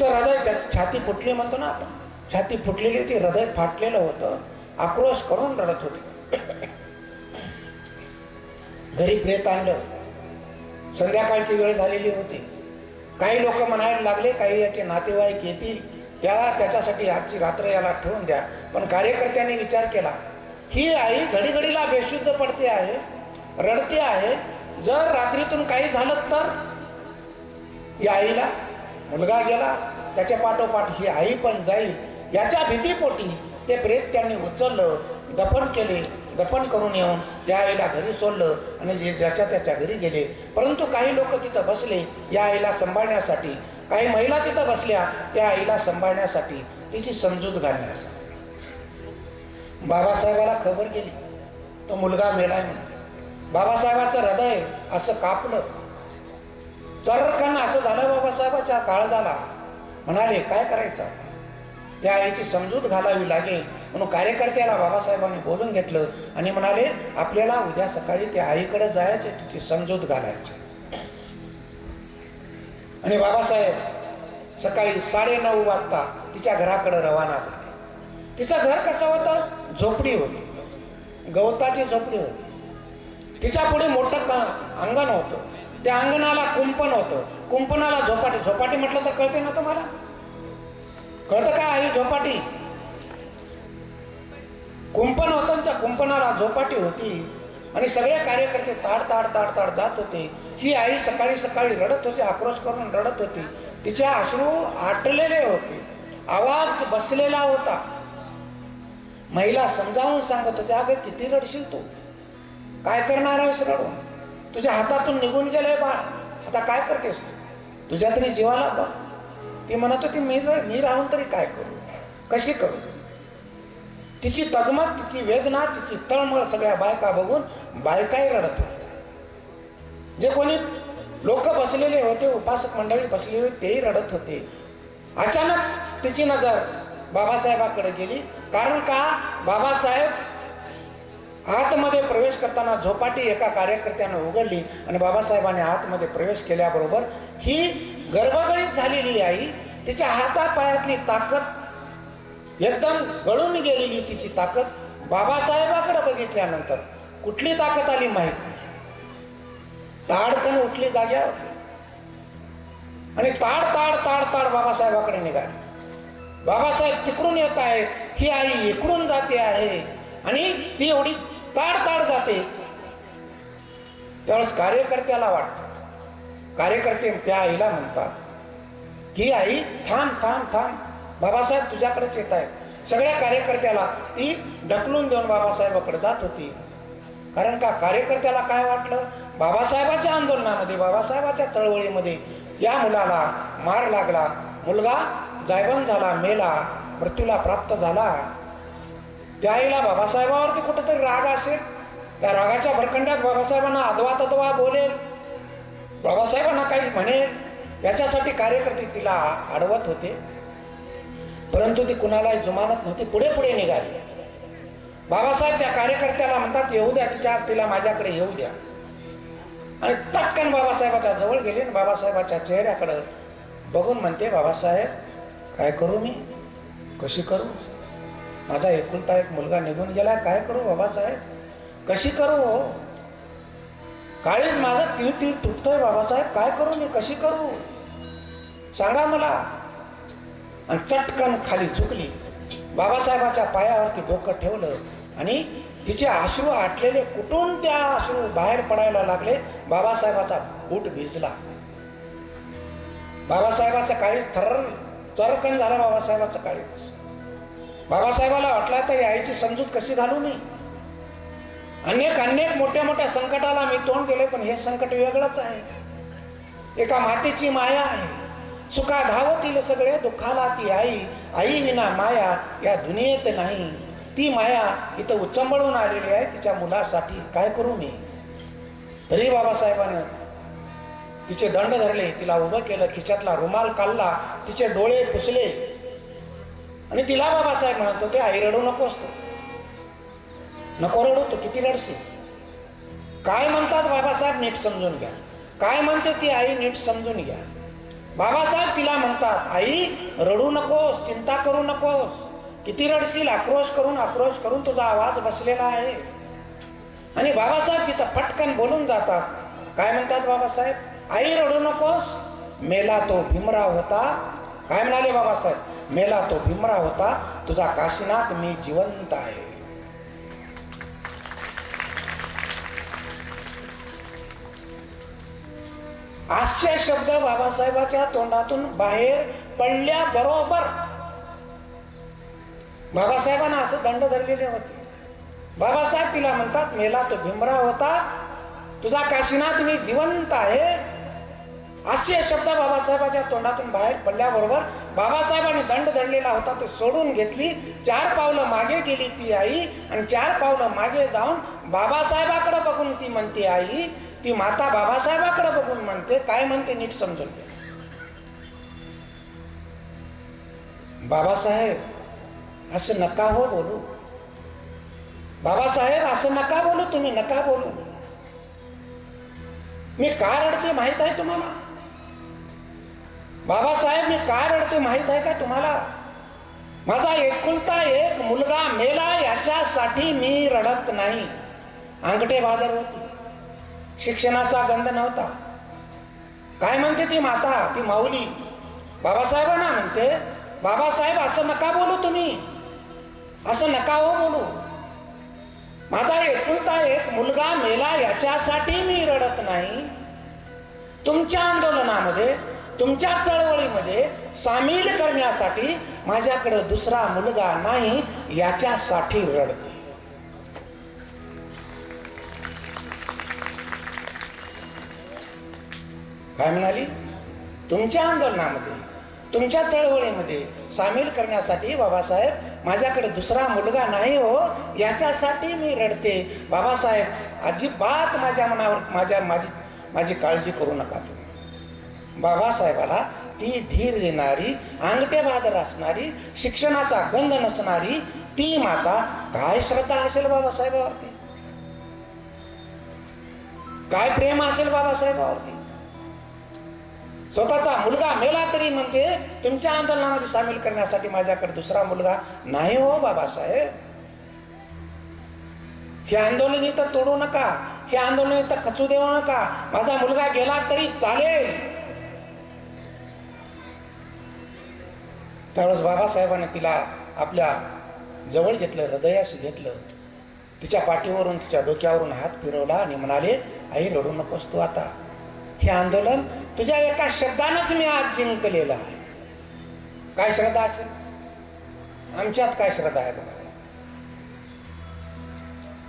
हृदय, छाती फुटली म्हणतो ना आपण, छाती फुटलेली होती, हृदय फाटलेलं होतं, आक्रोश करून रडत होती. घरी प्रेत आणलं. संध्याकाळची वेळ झालेली होती. काही लोक म्हणायला लागले, काही याचे नातेवाईक येतील, त्याच्यासाठी आजची रात्र याला ठेवून द्या. पण कार्यकर्त्यांनी विचार केला, ही आई घडीघडीला बेशुद्ध पडते आहे, रडते आहे, जर रात्रीतून काही झालं तर. या आईला मुलगा गेला, त्याच्या पाठोपाठ ही आई पण जाईल, याच्या भीतीपोटी ते प्रेत त्यांनी उचललं, दफन केले. दफन करून येऊन त्या आईला घरी सोडलं आणि ज्याच्या त्याच्या घरी गेले. परंतु काही लोक तिथं बसले या आईला सांभाळण्यासाठी, काही महिला तिथं बसल्या त्या आईला सांभाळण्यासाठी, तिची समजूत घालण्यासाठी. बाबासाहेबाला खबर गेली तो मुलगा मेलाय म्हणून. बाबासाहेबाचं हृदय असं कापलं, चर्रकन असं झालं. बाबासाहेबाचा काळ झाला. म्हणाले काय करायचं आता, त्या आईची समजूत घालावी लागेल म्हणून कार्यकर्त्याला बाबासाहेबांनी बोलून घेतलं आणि म्हणाले, आपल्याला उद्या सकाळी त्या आईकडे जायचे, तिची समजूत घालायची. आणि बाबासाहेब सकाळी 9:30 वाजता तिच्या घराकडे रवाना झाले. तिचं घर कसं होतं, झोपडी होती, गवताची झोपडी होती. तिच्या पुढे मोठं अंगण होतं. त्या अंगणाला कुंपण होतं. कुंपणाला झोपाटी. झोपाटी म्हटलं तर कळते ना तुम्हाला, कळतं का ही झोपाटी. कुंपण होतं, त्या कुंपणाला झोपाटी होती आणि सगळे कार्यकर्ते ताड ताड ताड ताड जात होते. ही आई सकाळी सकाळी रडत होती, आक्रोश करून रडत होती. तिचे अश्रू आटलेले होते. आवाज बसलेला होता. महिला समजावून सांगत होत्या, अगं किती रडशील तू, काय करणार आहेस रडून, तुझ्या हातातून निघून गेलंय बाळ, आता काय करतेस, तुझ्या तरी जीवाला बघ. ती म्हणत होती, मी राहून तरी काय करू, कशी करू. तिची तगमग, तिची वेदना, तिची तळमळ सगळ्या बायका बघून बायकाही रडत होत्या. जे कोणी लोक बसलेले होते, उपासक मंडळी बसलेले होते, तेही रडत होते. अचानक तिची नजर बाबासाहेबाकडे गेली. कारण का, बाबासाहेब आतमध्ये प्रवेश करताना झोपाटी एका कार्यकर्त्यानं उघडली आणि बाबासाहेबांनी आतमध्ये प्रवेश केल्याबरोबर ही गर्भगळीत झालेली आई, तिच्या हातापायातली ताकद एकदम गळून गेलेली, तिची ताकद बाबासाहेबाकडे बघितल्यानंतर कुठली ताकद आली माहित नाही. ताडकन उठली जाग्यावर आणि ताड ताड ताड ताड बाबासाहेबाकडे निघाली. बाबासाहेब तिकडून येत आहेत, ही आई इकडून जाते आहे आणि ती एवढी ताड ताड जाते. त्यावेळेस कार्यकर्त्याला वाटतं, कार्यकर्ते त्या आईला म्हणतात की आई थांब थांब थांब, बाबासाहेब तुझ्याकडेच येत आहेत. सगळ्या कार्यकर्त्याला ती ढकलून देऊन बाबासाहेबाकडे जात होती. कारण का, कार्यकर्त्याला काय वाटलं, बाबासाहेबाच्या आंदोलनामध्ये, बाबासाहेबाच्या चळवळीमध्ये या मुलाला मार लागला, मुलगा जायबंद झाला, मेला, मृत्यूला प्राप्त झाला. त्या आईला बाबासाहेबावरती कुठेतरी राग असेल, त्या रागाच्या भरकंड्यात बाबासाहेबांना अदवा तदवा बोलेल, बाबासाहेबांना काही म्हणेल, याच्यासाठी कार्यकर्ते तिला अडवत होते. परंतु ती कुणालाही जुमानत नव्हती, पुढे पुढे निघाली. बाबासाहेब त्या कार्यकर्त्याला म्हणतात, येऊ द्या तिला माझ्याकडे येऊ द्या. आणि तटकन बाबासाहेबाच्या जवळ गेली आणि बाबासाहेबाच्या चेहऱ्याकडे बघून म्हणते, बाबासाहेब काय करू मी, कशी करू, माझा एकुलता एक मुलगा निघून गेला, काय करू बाबासाहेब, कशी करू हो, काळीज माझं तिळ तिळ तुटतोय बाबासाहेब, काय करू मी, कशी करू, सांगा मला. आणि चटकन खाली झुकली, बाबासाहेबाच्या पायावरती डोकं ठेवलं आणि तिचे अश्रू आटलेले, कुठून त्या अश्रू बाहेर पडायला लागले. बाबासाहेबाचा बूट भिजला, बाबासाहेबाचं काळीज चरकन झालं, बाबासाहेबाचं काळीज. बाबासाहेबाला वाटलं तर यायची समजूत कशी घालू मी, अनेक मोठ्या मोठ्या संकटाला मी तोंड दिले, पण हे संकट वेगळंच आहे. एका मातेची माया आहे, सुखा धावतील सगळे, दुःखाला ती आई, आई विना माया या दुनियेत नाही. ती माया इथं उचंबळून आलेली आहे तिच्या मुलासाठी, काय करू मी. तरी बाबासाहेबांनी तिचे दंड धरले, तिला उभं केलं, खिच्यातला रुमाल काढला, तिचे डोळे पुसले आणि तिला बाबासाहेब म्हणत होते, आई रडू नकोस, तू नको रडू, तू किती रडशील. काय म्हणतात बाबासाहेब नीट समजून घ्या, काय म्हणते ती आई नीट समजून घ्या. बाबासाहेब तिला म्हणतात, आई रडू नकोस, चिंता करू नकोस, किती रडशील, आक्रोश करून तुझा आवाज बसलेला आहे. आणि बाबासाहेब तिथं पटकन बोलून जातात. काय म्हणतात बाबासाहेब, आई रडू नकोस, मेला तो भीमराव होता. काय म्हणाले बाबासाहेब, मेला तो भीमराव होता, तुझा काशीनाथ मी जिवंत आहे. हास्य शब्द बाबासाहेबाच्या तोंडातून बाहेर पडल्याबरोबर बाबासाहेबांना असं दंड धरलेले होते. बाबासाहेब तिला म्हणतात, मेला तो भीमराव होता, तुझा काशीनाथ मी जिवंत आहे. हास्य शब्द बाबासाहेबाच्या तोंडातून बाहेर पडल्याबरोबर बाबासाहेबांनी दंड धरलेला होता तो सोडून घेतली. 4 पावलं मागे गेली ती आई आणि 4 पावलं मागे जाऊन बाबासाहेबाकडे बघून ती म्हणते, आई ती माता बाबासाहेबाकडे बघून म्हणते, काय म्हणते नीट समजून घ्या. बाबासाहेब असं नका हो बोलू, बाबासाहेब असं नका बोलू, तुम्ही नका बोलू. मी का रडते माहित आहे तुम्हाला, बाबासाहेब मी का रडते माहित आहे का तुम्हाला. माझा एकुलता एक मुलगा मेला याच्यासाठी मी रडत नाही. अंगठे बादर होती, शिक्षणाचा गंध नव्हता. काय म्हणते ती माता, ती माऊली बाबासाहेबांना म्हणते, बाबासाहेब असं नका बोलू, तुम्ही असं नका हो बोलू. माझा एकुलता एक मुलगा मेला याच्यासाठी मी रडत नाही. तुमच्या आंदोलनामध्ये, तुमच्या चळवळीमध्ये सामील करण्यासाठी माझ्याकडे दुसरा मुलगा नाही याच्यासाठी रडते. काय म्हणाली? तुमच्या आंदोलनामध्ये, तुमच्या चळवळीमध्ये सामील करण्यासाठी बाबासाहेब माझ्याकडे दुसरा मुलगा नाही हो याच्यासाठी मी रडते. बाबासाहेब अजिबात माझ्या मनावर माझी काळजी करू नका तुम्ही. बाबासाहेबाला ती धीर देणारी, अंगठे बहादर असणारी, शिक्षणाचा गंध नसणारी ती माता काय श्रद्धा असेल बाबासाहेबावरती, काय प्रेम असेल बाबासाहेबावरती. स्वतःचा मुलगा मेला तरी म्हणते तुमच्या आंदोलनामध्ये सामील करण्यासाठी माझ्याकडे दुसरा मुलगा नाही हो बाबासाहेब. हे आंदोलन इथं तोडू नका, हे आंदोलन इथं खचू देऊ नका, माझा मुलगा गेला तरी चालेल. त्यावेळेस बाबासाहेबांनी तिला आपल्या जवळ घेतलं, हृदयाशी घेतलं, तिच्या पाठीवरून तिच्या डोक्यावरून हात फिरवला आणि म्हणाले, आई रडू नकोस तू आता. हे आंदोलन तुझ्या एका शब्दानंच मी आज जिंकलेलं आहे. काय श्रद्धा असेल आमच्यात? काय श्रद्धा आहे बघा.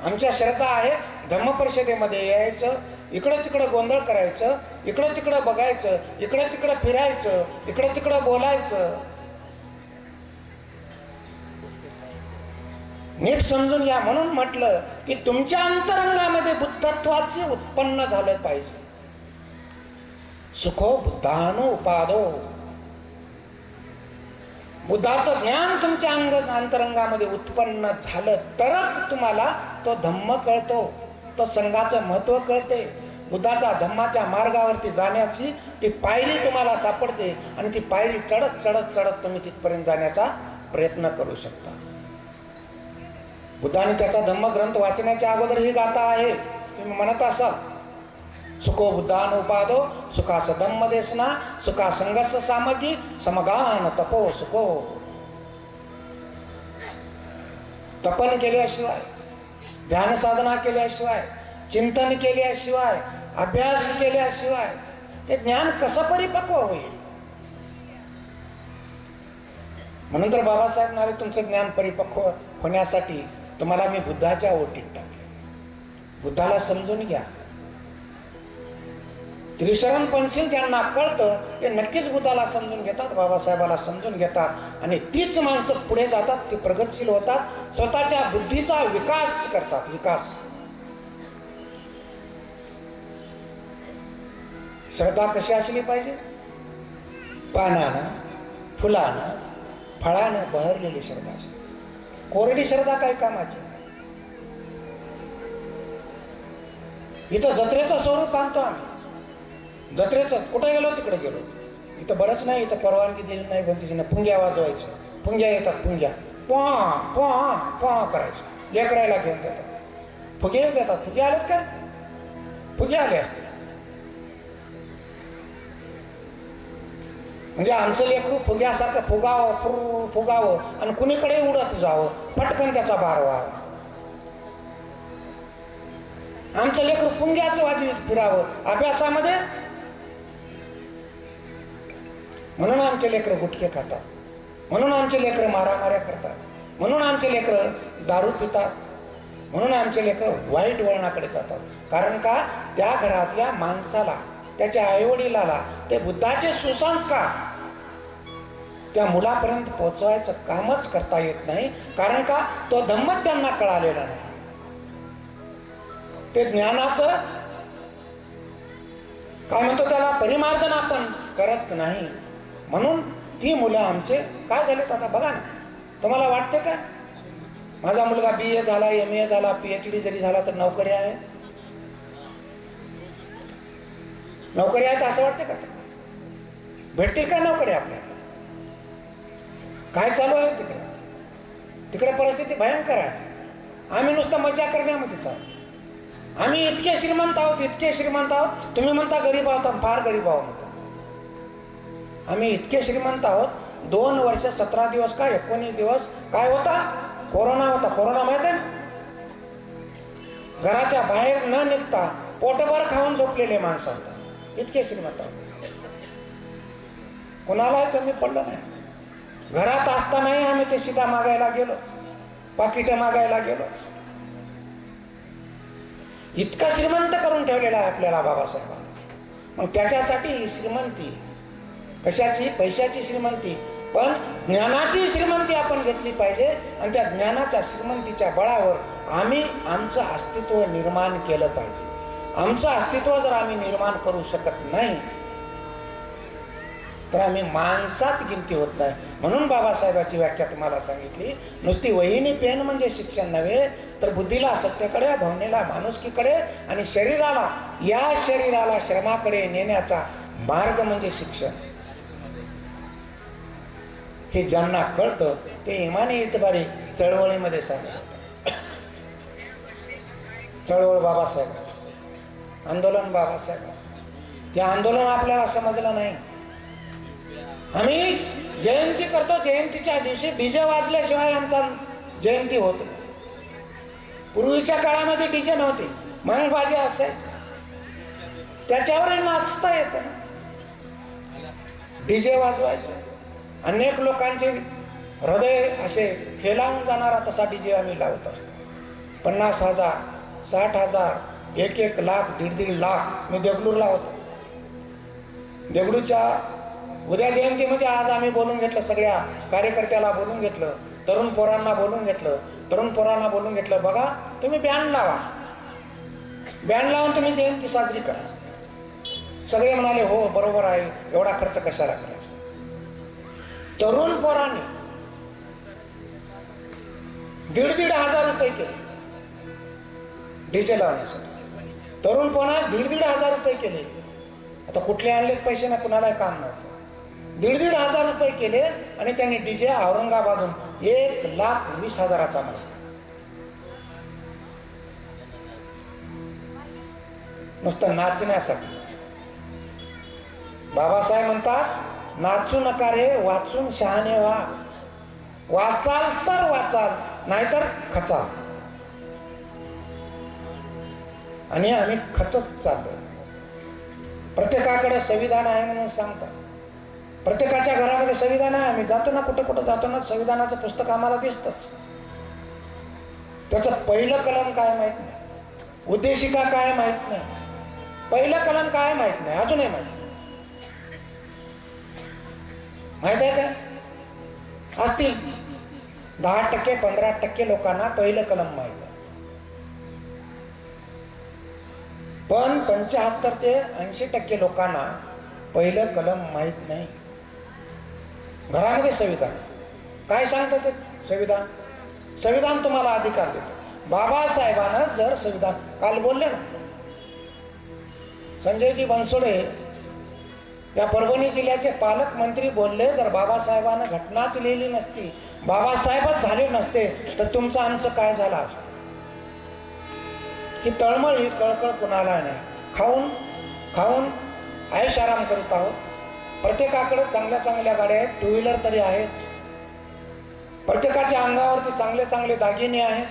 आमच्या श्रद्धा आहे धम्म परिषदेमध्ये यायचं, इकडं तिकडं गोंधळ करायचं, इकडं तिकडं बघायचं, इकडं तिकडं फिरायचं, इकडं तिकडं बोलायचं. नीट समजून घ्या. म्हणून म्हटलं की तुमच्या अंतरंगामध्ये बुद्धत्वाचे उत्पन्न झालं पाहिजे. सुखो बुद्धानो उपादो. बुद्धाचं ज्ञान तुमच्या अंतरंगामध्ये उत्पन्न झालं तरच तुम्हाला तो धम्म कळतो, तो संघाचं महत्व कळते. बुद्धाच्या धम्माच्या मार्गावरती जाण्याची ती पायरी तुम्हाला सापडते आणि ती पायरी चढत चढत चढत तुम्ही तिथपर्यंत जाण्याचा प्रयत्न करू शकता. बुद्धाने त्याचा धम्मग्रंथ वाचण्याच्या अगोदर ही गाथा आहे, तुम्ही म्हणत असाल, सुखो बुद्धानुपादो सुखास धम्म देसना सुखा संगस सामगी समगान तपो सुखो. तपन केल्याशिवाय, ध्यान साधना केल्याशिवाय, चिंतन केल्याशिवाय, अभ्यास केल्याशिवाय ते ज्ञान कसं परिपक्व होईल? म्हणून तर बाबासाहेब म्हणाले तुमचं ज्ञान परिपक्व होण्यासाठी तुम्हाला मी बुद्धाच्या ओटीत टाकले. बुद्धाला समजून घ्या. त्रिशरण पंथील ज्यांना कळतं ते नक्कीच बुद्धाला समजून घेतात, बाबासाहेबाला समजून घेतात आणि तीच माणसं पुढे जातात, ती प्रगतशील होतात, स्वतःच्या बुद्धीचा विकास करतात. विकास. श्रद्धा कशी असली पाहिजे? पानानं, फुलानं, फळानं बहरलेली श्रद्धा असते. कोरडी श्रद्धा काय कामाची? इथं जत्रेचं स्वरूप आणतो आम्ही. जत्रेचं कुठे गेलो तिकडे गेलो, इथं बरंच नाही, इथं परवानगी दिली नाही बंदीची, पुंग्या वाजवायचं, पुंग्या येतात, पुंग्या पोहा पोहा पोहा करायचं, लेकरायला घेऊन देतात, फुगे देतात. फुगे आलेत का? फुगे आले असते म्हणजे आमचं लेकरू फुग्यासारखं फुगावं फुगावं आणि कुणीकडे उडत जावं, पटकन त्याचा भार व्हावा. आमचं लेकरू पुंग्याच वाजवीत फिरावं अभ्यासामध्ये. म्हणून आमचे लेकरं गुटखे खातात, म्हणून आमचे लेकरं मारामाऱ्या करतात, म्हणून आमचे लेकरं दारू पितात, म्हणून आमचे लेकरं वाईट वळणाकडे जातात. कारण का? त्या घरातल्या माणसाला, त्याच्या आईवडिलाला ते बुद्धाचे सुसंस्कार त्या मुलापर्यंत पोहोचवायचं कामच करता येत नाही. कारण का? तो धम्मच त्यांना कळालेला नाही. ते ज्ञानाचं काय म्हणतो त्याला परिमार्जन आपण करत नाही. म्हणून ती मुलं आमचे काय झालेत आता बघा ना. तुम्हाला वाटते का माझा मुलगा BA झाला, MA झाला, PhD जरी झाला तर नोकरी आहे? नोकरी आहेत असं वाटते का? भेटतील का नोकरी आपल्याला? काय चालू आहे तिकडे? तिकडे परिस्थिती भयंकर आहे. आम्ही नुसतं मजा करण्यामध्येच आहोत. आम्ही इतके श्रीमंत आहोत, इतके श्रीमंत आहोत. तुम्ही म्हणता गरीब आहोत, फार गरीब आहोत म्हणता. आम्ही इतके श्रीमंत आहोत. 2 वर्ष 17 दिवस का 19 दिवस काय होता? कोरोना होता. कोरोना माहित आहे ना? घराच्या बाहेर न निघता पोटभर खाऊन झोपलेले माणसं होतात. इतके श्रीमंत होते. कोणालाही कमी पडलं नाही. घरात असतानाही आम्ही ते सीधा मागायला गेलोच, पाकिट मागायला गेलोच. इतका श्रीमंत करून ठेवलेला आहे आपल्याला बाबासाहेबांना. मग त्याच्यासाठी श्रीमंती कशाची? पैशाची श्रीमंती, पण ज्ञानाची श्रीमंती आपण घेतली पाहिजे. आणि त्या ज्ञानाच्या श्रीमंतीच्या बळावर आम्ही आमचं अस्तित्व निर्माण केलं पाहिजे. आमचं अस्तित्व जर आम्ही निर्माण करू शकत नाही तर आम्ही माणसात गिनती होत नाही. म्हणून बाबासाहेबांची व्याख्या तुम्हाला सांगितली, नुसती वहीने पेन म्हणजे शिक्षण नव्हे, तर बुद्धीला सत्याकडे, भावनेला माणुसकीकडे आणि शरीराला, या शरीराला श्रमाकडे नेण्याचा मार्ग म्हणजे शिक्षण. हे ज्यांना कळतं ते इमानी इतबारी चळवळीमध्ये सामील होतात. चळवळ बाबासाहेबांची, आंदोलन बाबासाहेबांचं. ते आंदोलन आपल्याला समजलं नाही. आम्ही जयंती करतो, जयंतीच्या दिवशी डीजे वाजल्याशिवाय आमचा जयंती होत नाही. पूर्वीच्या काळामध्ये डीजे नव्हते, मग बाजे असायचे, त्याच्यावरही नाचता येतं ना. डीजे वाजवायचे. अनेक लोकांचे हृदय असे हेलावून जाणारा तसा डीजे आम्ही लावत असतो. 50,000, 60,000, 1-1 लाख, 1.5 लाख. मी देगलूरला होतो. देगलूरच्या उद्या जयंती म्हणजे आज आम्ही बोलून घेतलं, सगळ्या कार्यकर्त्याला बोलून घेतलं, तरुण पोरांना बोलून घेतलं, बघा तुम्ही बँड लावा, बँड लावून तुम्ही जयंती साजरी करा. सगळे म्हणाले हो बरोबर आहे, एवढा खर्च कशाला करायचा. तरुण पोरांनी 1,500 रुपये केले डीजे लावण्यासाठी. तरुण पोरा 1,500 रुपये केले. आता कुठले आणलेत पैसे ना, कुणाला काम नव्हतं. 1,500 रुपये केले आणि त्यांनी डीजे औरंगाबादहून 1,20,000चा मारला. नुसतं नाचण्यासाठी. बाबासाहेब म्हणतात, नाचू नका रे, वाचून शहाणे व्हा. वाचाल तर वाचाल, नाहीतर खचाल. आणि आम्ही खचत चाललोय. प्रत्येकाकडे संविधान आहे म्हणून सांगतात. प्रत्येकाच्या घरामध्ये संविधान आहे. आम्ही जातो ना, कुठं जातो ना, संविधानाचं पुस्तक आम्हाला दिसतच. त्याचं पहिलं कलम काय माहित नाही, उद्देशिका काय माहित नाही, पहिलं कलम काय माहित नाही, अजूनही माहित आहे काय? असतील 10%, 15% लोकांना पहिलं कलम माहित आहे. पण 75 ते 80% लोकांना पहिलं कलम माहित नाही. घरामध्ये संविधान काय सांगतं ते? संविधान तुम्हाला अधिकार देतो. बाबासाहेबांना जर संविधान, काल बोलले ना संजयजी बनसोडे, या परभणी जिल्ह्याचे पालकमंत्री बोलले, जर बाबासाहेबांना घटनाच लिहिली नसती, बाबासाहेबच झाले नसते, तर तुमचं आमचं काय झालं असतं. ही तळमळ, ही कळकळ कुणाला नाही. खाऊन ऐश आराम करीत आहोत. प्रत्येकाकडे चांगल्या गाड्या आहेत, 2 व्हीलर तरी आहेच. प्रत्येकाच्या अंगावरती चांगले दागिने आहेत.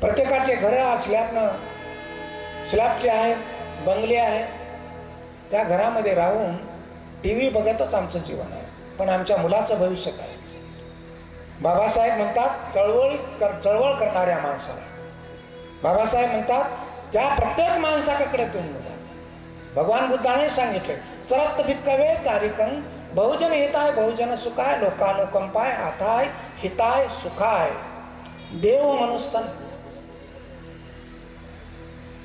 प्रत्येकाचे घरं स्लॅबचे आहेत, बंगले आहेत. त्या घरामध्ये राहून TV बघतच आमचं जीवन आहे. पण आमच्या मुलाचं भविष्य काय? बाबासाहेब म्हणतात, चळवळ करणाऱ्या माणसाला, बाबासाहेब म्हणतात त्या प्रत्येक माणसाकडे तुम्ही बघा. भगवान बुद्धाने सांगितले, चरत भिक्कवे चारिकं बहुजन हिताय बहुजन सुखाय लोकानुकंपाय आथाय हिताय सुखाय देव मनुष्यन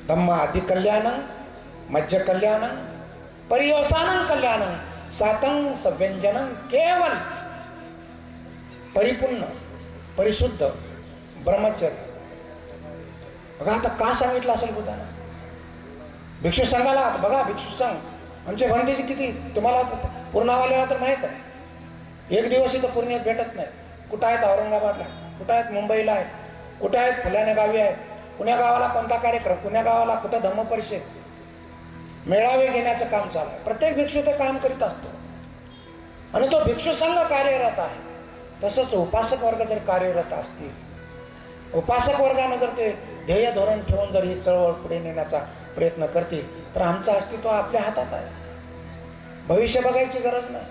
धम्म आदि कल्याणं मज्ज कल्याणं परियोसानं कल्याणं सातं सव्यंजनं केवल परिपूर्ण परिशुद्ध ब्रह्मचर्य. बघा आता का सांगितलं असेल बुद्धानं? भिक्षू संघाला बघा, भिक्षू संघ आमचे भंडीजी किती, तुम्हाला पूर्णावाल्याला तर माहीत आहे. एक दिवस इथं पूर्णियात भेटत नाही. कुठं आहेत? औरंगाबादला, कुठं आहेत? मुंबईला आहे, कुठं आहेत? फुल्याने गावी आहे. पुण्या गावाला कोणता कार्यक्रम, पुण्या गावाला कुठं धम्मपरिषद, मेळावे घेण्याचं काम चालू आहे. प्रत्येक भिक्षू ते काम करीत असतो आणि तो भिक्षू संघ कार्यरत आहे. तसंच उपासक वर्ग जर कार्यरत असतील, उपासक वर्गानं जर ते ध्येय धोरण ठेवून जर ही चळवळ पुढे नेण्याचा प्रयत्न करतील, तर आमचं अस्तित्व आपल्या हातात आहे. भविष्य बघायची गरज नाही.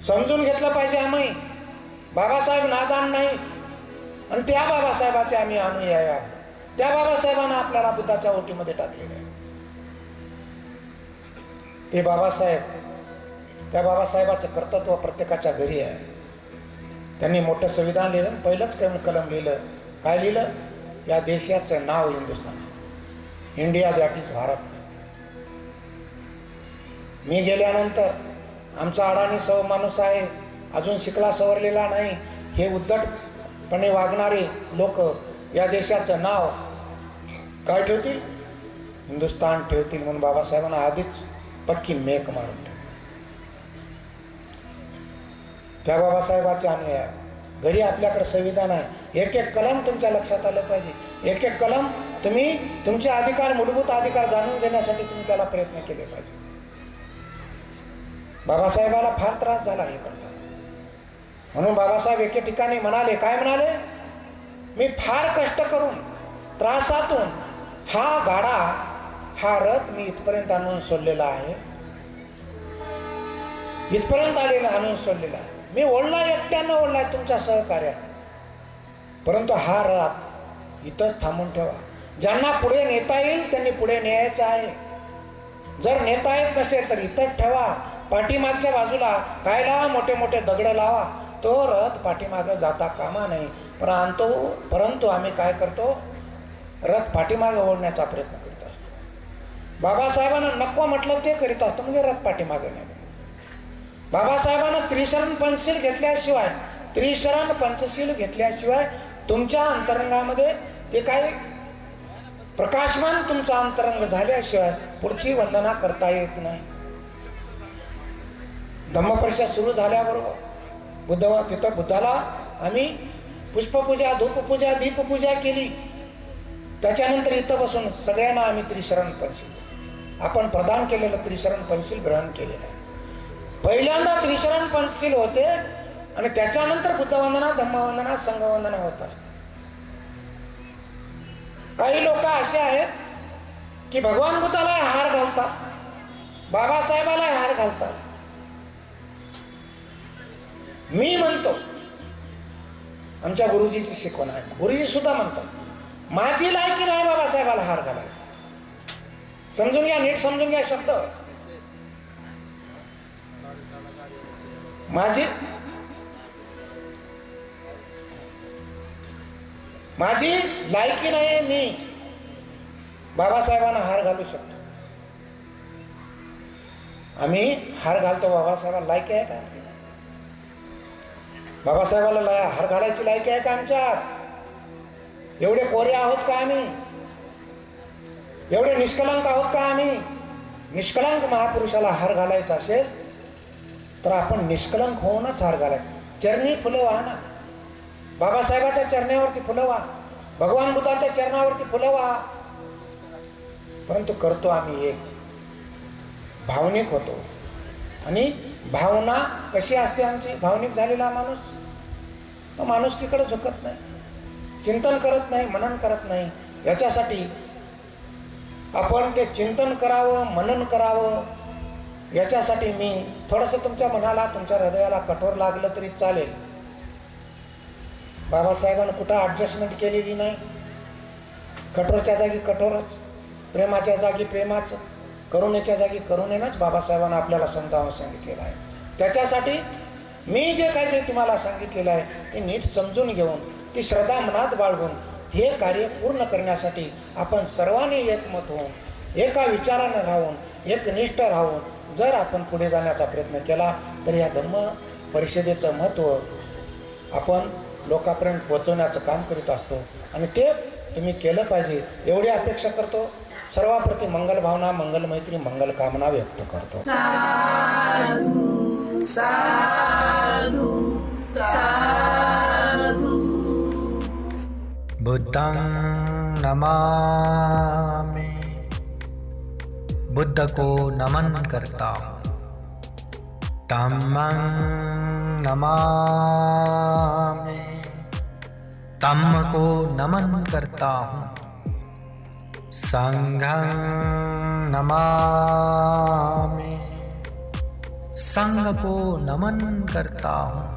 समजून घेतलं पाहिजे. आम्ही बाबासाहेब नादान नाहीत आणि त्या बाबासाहेबाचे आम्ही अनुयायी आहोत. त्या बाबासाहेबांना आपल्याला बुद्धाच्या ओटीमध्ये टाकलेले आहे. ते बाबासाहेब, त्या बाबासाहेबाचं कर्तृत्व प्रत्येकाच्या घरी आहे. त्यांनी मोठं संविधान लिहिलं, पहिलंच कलम लिहिलं. काय लिहिलं? या देशाचं नाव हिंदुस्थान आहे. India that is Bharat. मी गेल्यानंतर आमचा अडाणी माणूस आहे, अजून शिकला सवरलेला नाही, हे उद्धटपणे वागणारे लोक या देशाचं नाव काय ठेवतील? हिंदुस्थान ठेवतील. म्हणून बाबासाहेबांना आधीच पक्की मेक मारून ठेव. त्या बाबासाहेबाचे अनुयायी घरी आपल्याकडे संविधान आहे. एक एक कलम तुमच्या लक्षात आलं पाहिजे. एक एक कलम तुम्ही तुमचे अधिकार, मूलभूत अधिकार जाणून घेण्यासाठी तुम्ही त्याला प्रयत्न केले पाहिजे. बाबासाहेबाला फार त्रास झाला हे करताना. म्हणून बाबासाहेब एके ठिकाणी म्हणाले, काय म्हणाले? मी फार कष्ट करून त्रासातून हा गाडा, हा रथ मी इथपर्यंत आणून सोडलेला आहे, इथपर्यंत आलेला आणून सोडलेला आहे. मी ओढला, एकट्यानं ओढलाय तुमच्या सहकार्याने, परंतु हा रथ इथंच थांबून ठेवा. ज्यांना पुढे नेता येईल त्यांनी पुढे न्यायचं आहे. जर नेता येत नसेल तर इथंच ठेवा. पाठीमागच्या बाजूला काय लावा? मोठे मोठे दगड लावा. तो रथ पाठीमागं जाता कामा नाही. परंतु आम्ही काय करतो? रथ पाठीमागे ओढण्याचा प्रयत्न करीत असतो. बाबासाहेबांना नको म्हटलं ते करीत असतो, म्हणजे रथ पाठीमागे नेणे. बाबासाहेबांना त्रिशरण पंचशील घेतल्याशिवाय तुमच्या अंतरंगामध्ये ते काय प्रकाशमान तुमचा अंतरंग झाल्याशिवाय पुढची वंदना करता येत नाही. धम्मपरिषद सुरू झाल्याबरोबर तिथं बुद्धाला आम्ही पुष्पपूजा, धूपपूजा, दीपपूजा केली. त्याच्यानंतर इथं बसून सगळ्यांना आम्ही त्रिशरण पंचशील, आपण प्रदान केलेलं त्रिशरण पंचशील ग्रहण केलेलं आहे. पहिल्यांदा त्रिशरण पंचशील होते आणि त्याच्यानंतर बुद्धवंदना, धम्मवंदना, संघवंदना होत असते. काही लोक असे आहेत की भगवान बुद्धाला हार घालतात, बाबासाहेबाला हार घालतात. मी म्हणतो, आमच्या गुरुजीची शिकवण आहे, गुरुजी सुद्धा म्हणतात माझी लायकी नाही बाबासाहेबाला हार घालायची. समजून घ्या, नीट समजून घ्या शब्द. माझी लायकी नाही, मी बाबासाहेबांना हार घालू शकतो. आम्ही हार घालतो बाबासाहेबाला, लायकी आहे का? बाबासाहेबाला हार घालायची लायकी आहे का आमच्यात? एवढे कोरे आहोत का आम्ही? एवढे निष्कलंक आहोत का आम्ही? निष्कलंक महापुरुषाला हार घालायचा असेल तर आपण निष्कलंक होऊनच हार घालायचा. चरणी फुलं वाहा ना, बाबासाहेबाच्या चरणावरती फुलं वाहा, भगवान बुद्धाच्या चरणावरती फुलं वाहा. परंतु करतो आम्ही एक, भावनिक होतो. आणि भावना कशी असते आमची? भावनिक झालेला माणूस तिकडे झुकत नाही, चिंतन करत नाही, मनन करत नाही. याच्यासाठी आपण ते चिंतन करावं, मनन करावं. याच्यासाठी मी थोडंसं तुमच्या मनाला, तुमच्या हृदयाला कठोर लागलं तरी चालेल. बाबासाहेबांनी कुठं ॲडजस्टमेंट केलेली नाही. कठोरच्या जागी कठोरच, प्रेमाच्या जागी प्रेमाचं, करुणेच्या जागी करुणेनंच बाबासाहेबांना आपल्याला समजावून सांगितलेलं आहे. त्याच्यासाठी मी जे काही ते तुम्हाला सांगितलेलं आहे ते नीट समजून घेऊन, ती श्रद्धा मनात बाळगून हे कार्य पूर्ण करण्यासाठी आपण सर्वांनी एकमत होऊन, एका विचारानं राहून, एकनिष्ठ राहून जर आपण पुढे जाण्याचा प्रयत्न केला तर या धम्म परिषदेचं महत्त्व आपण लोकांपर्यंत पोहोचवण्याचं काम करीत असतो. आणि ते तुम्ही केलं पाहिजे एवढी अपेक्षा करतो. सर्वाप्रती मंगल भावना, मंगल मैत्री, मंगल कामना व्यक्त करतो. साधू साधू साधू. बुद्धं नमामि, बुद्ध को नमन करता हूँ. धम्मं नमामि, धम्म को नमन करता हूँ. संघं नमामि, संघ को नमन करता हूँ।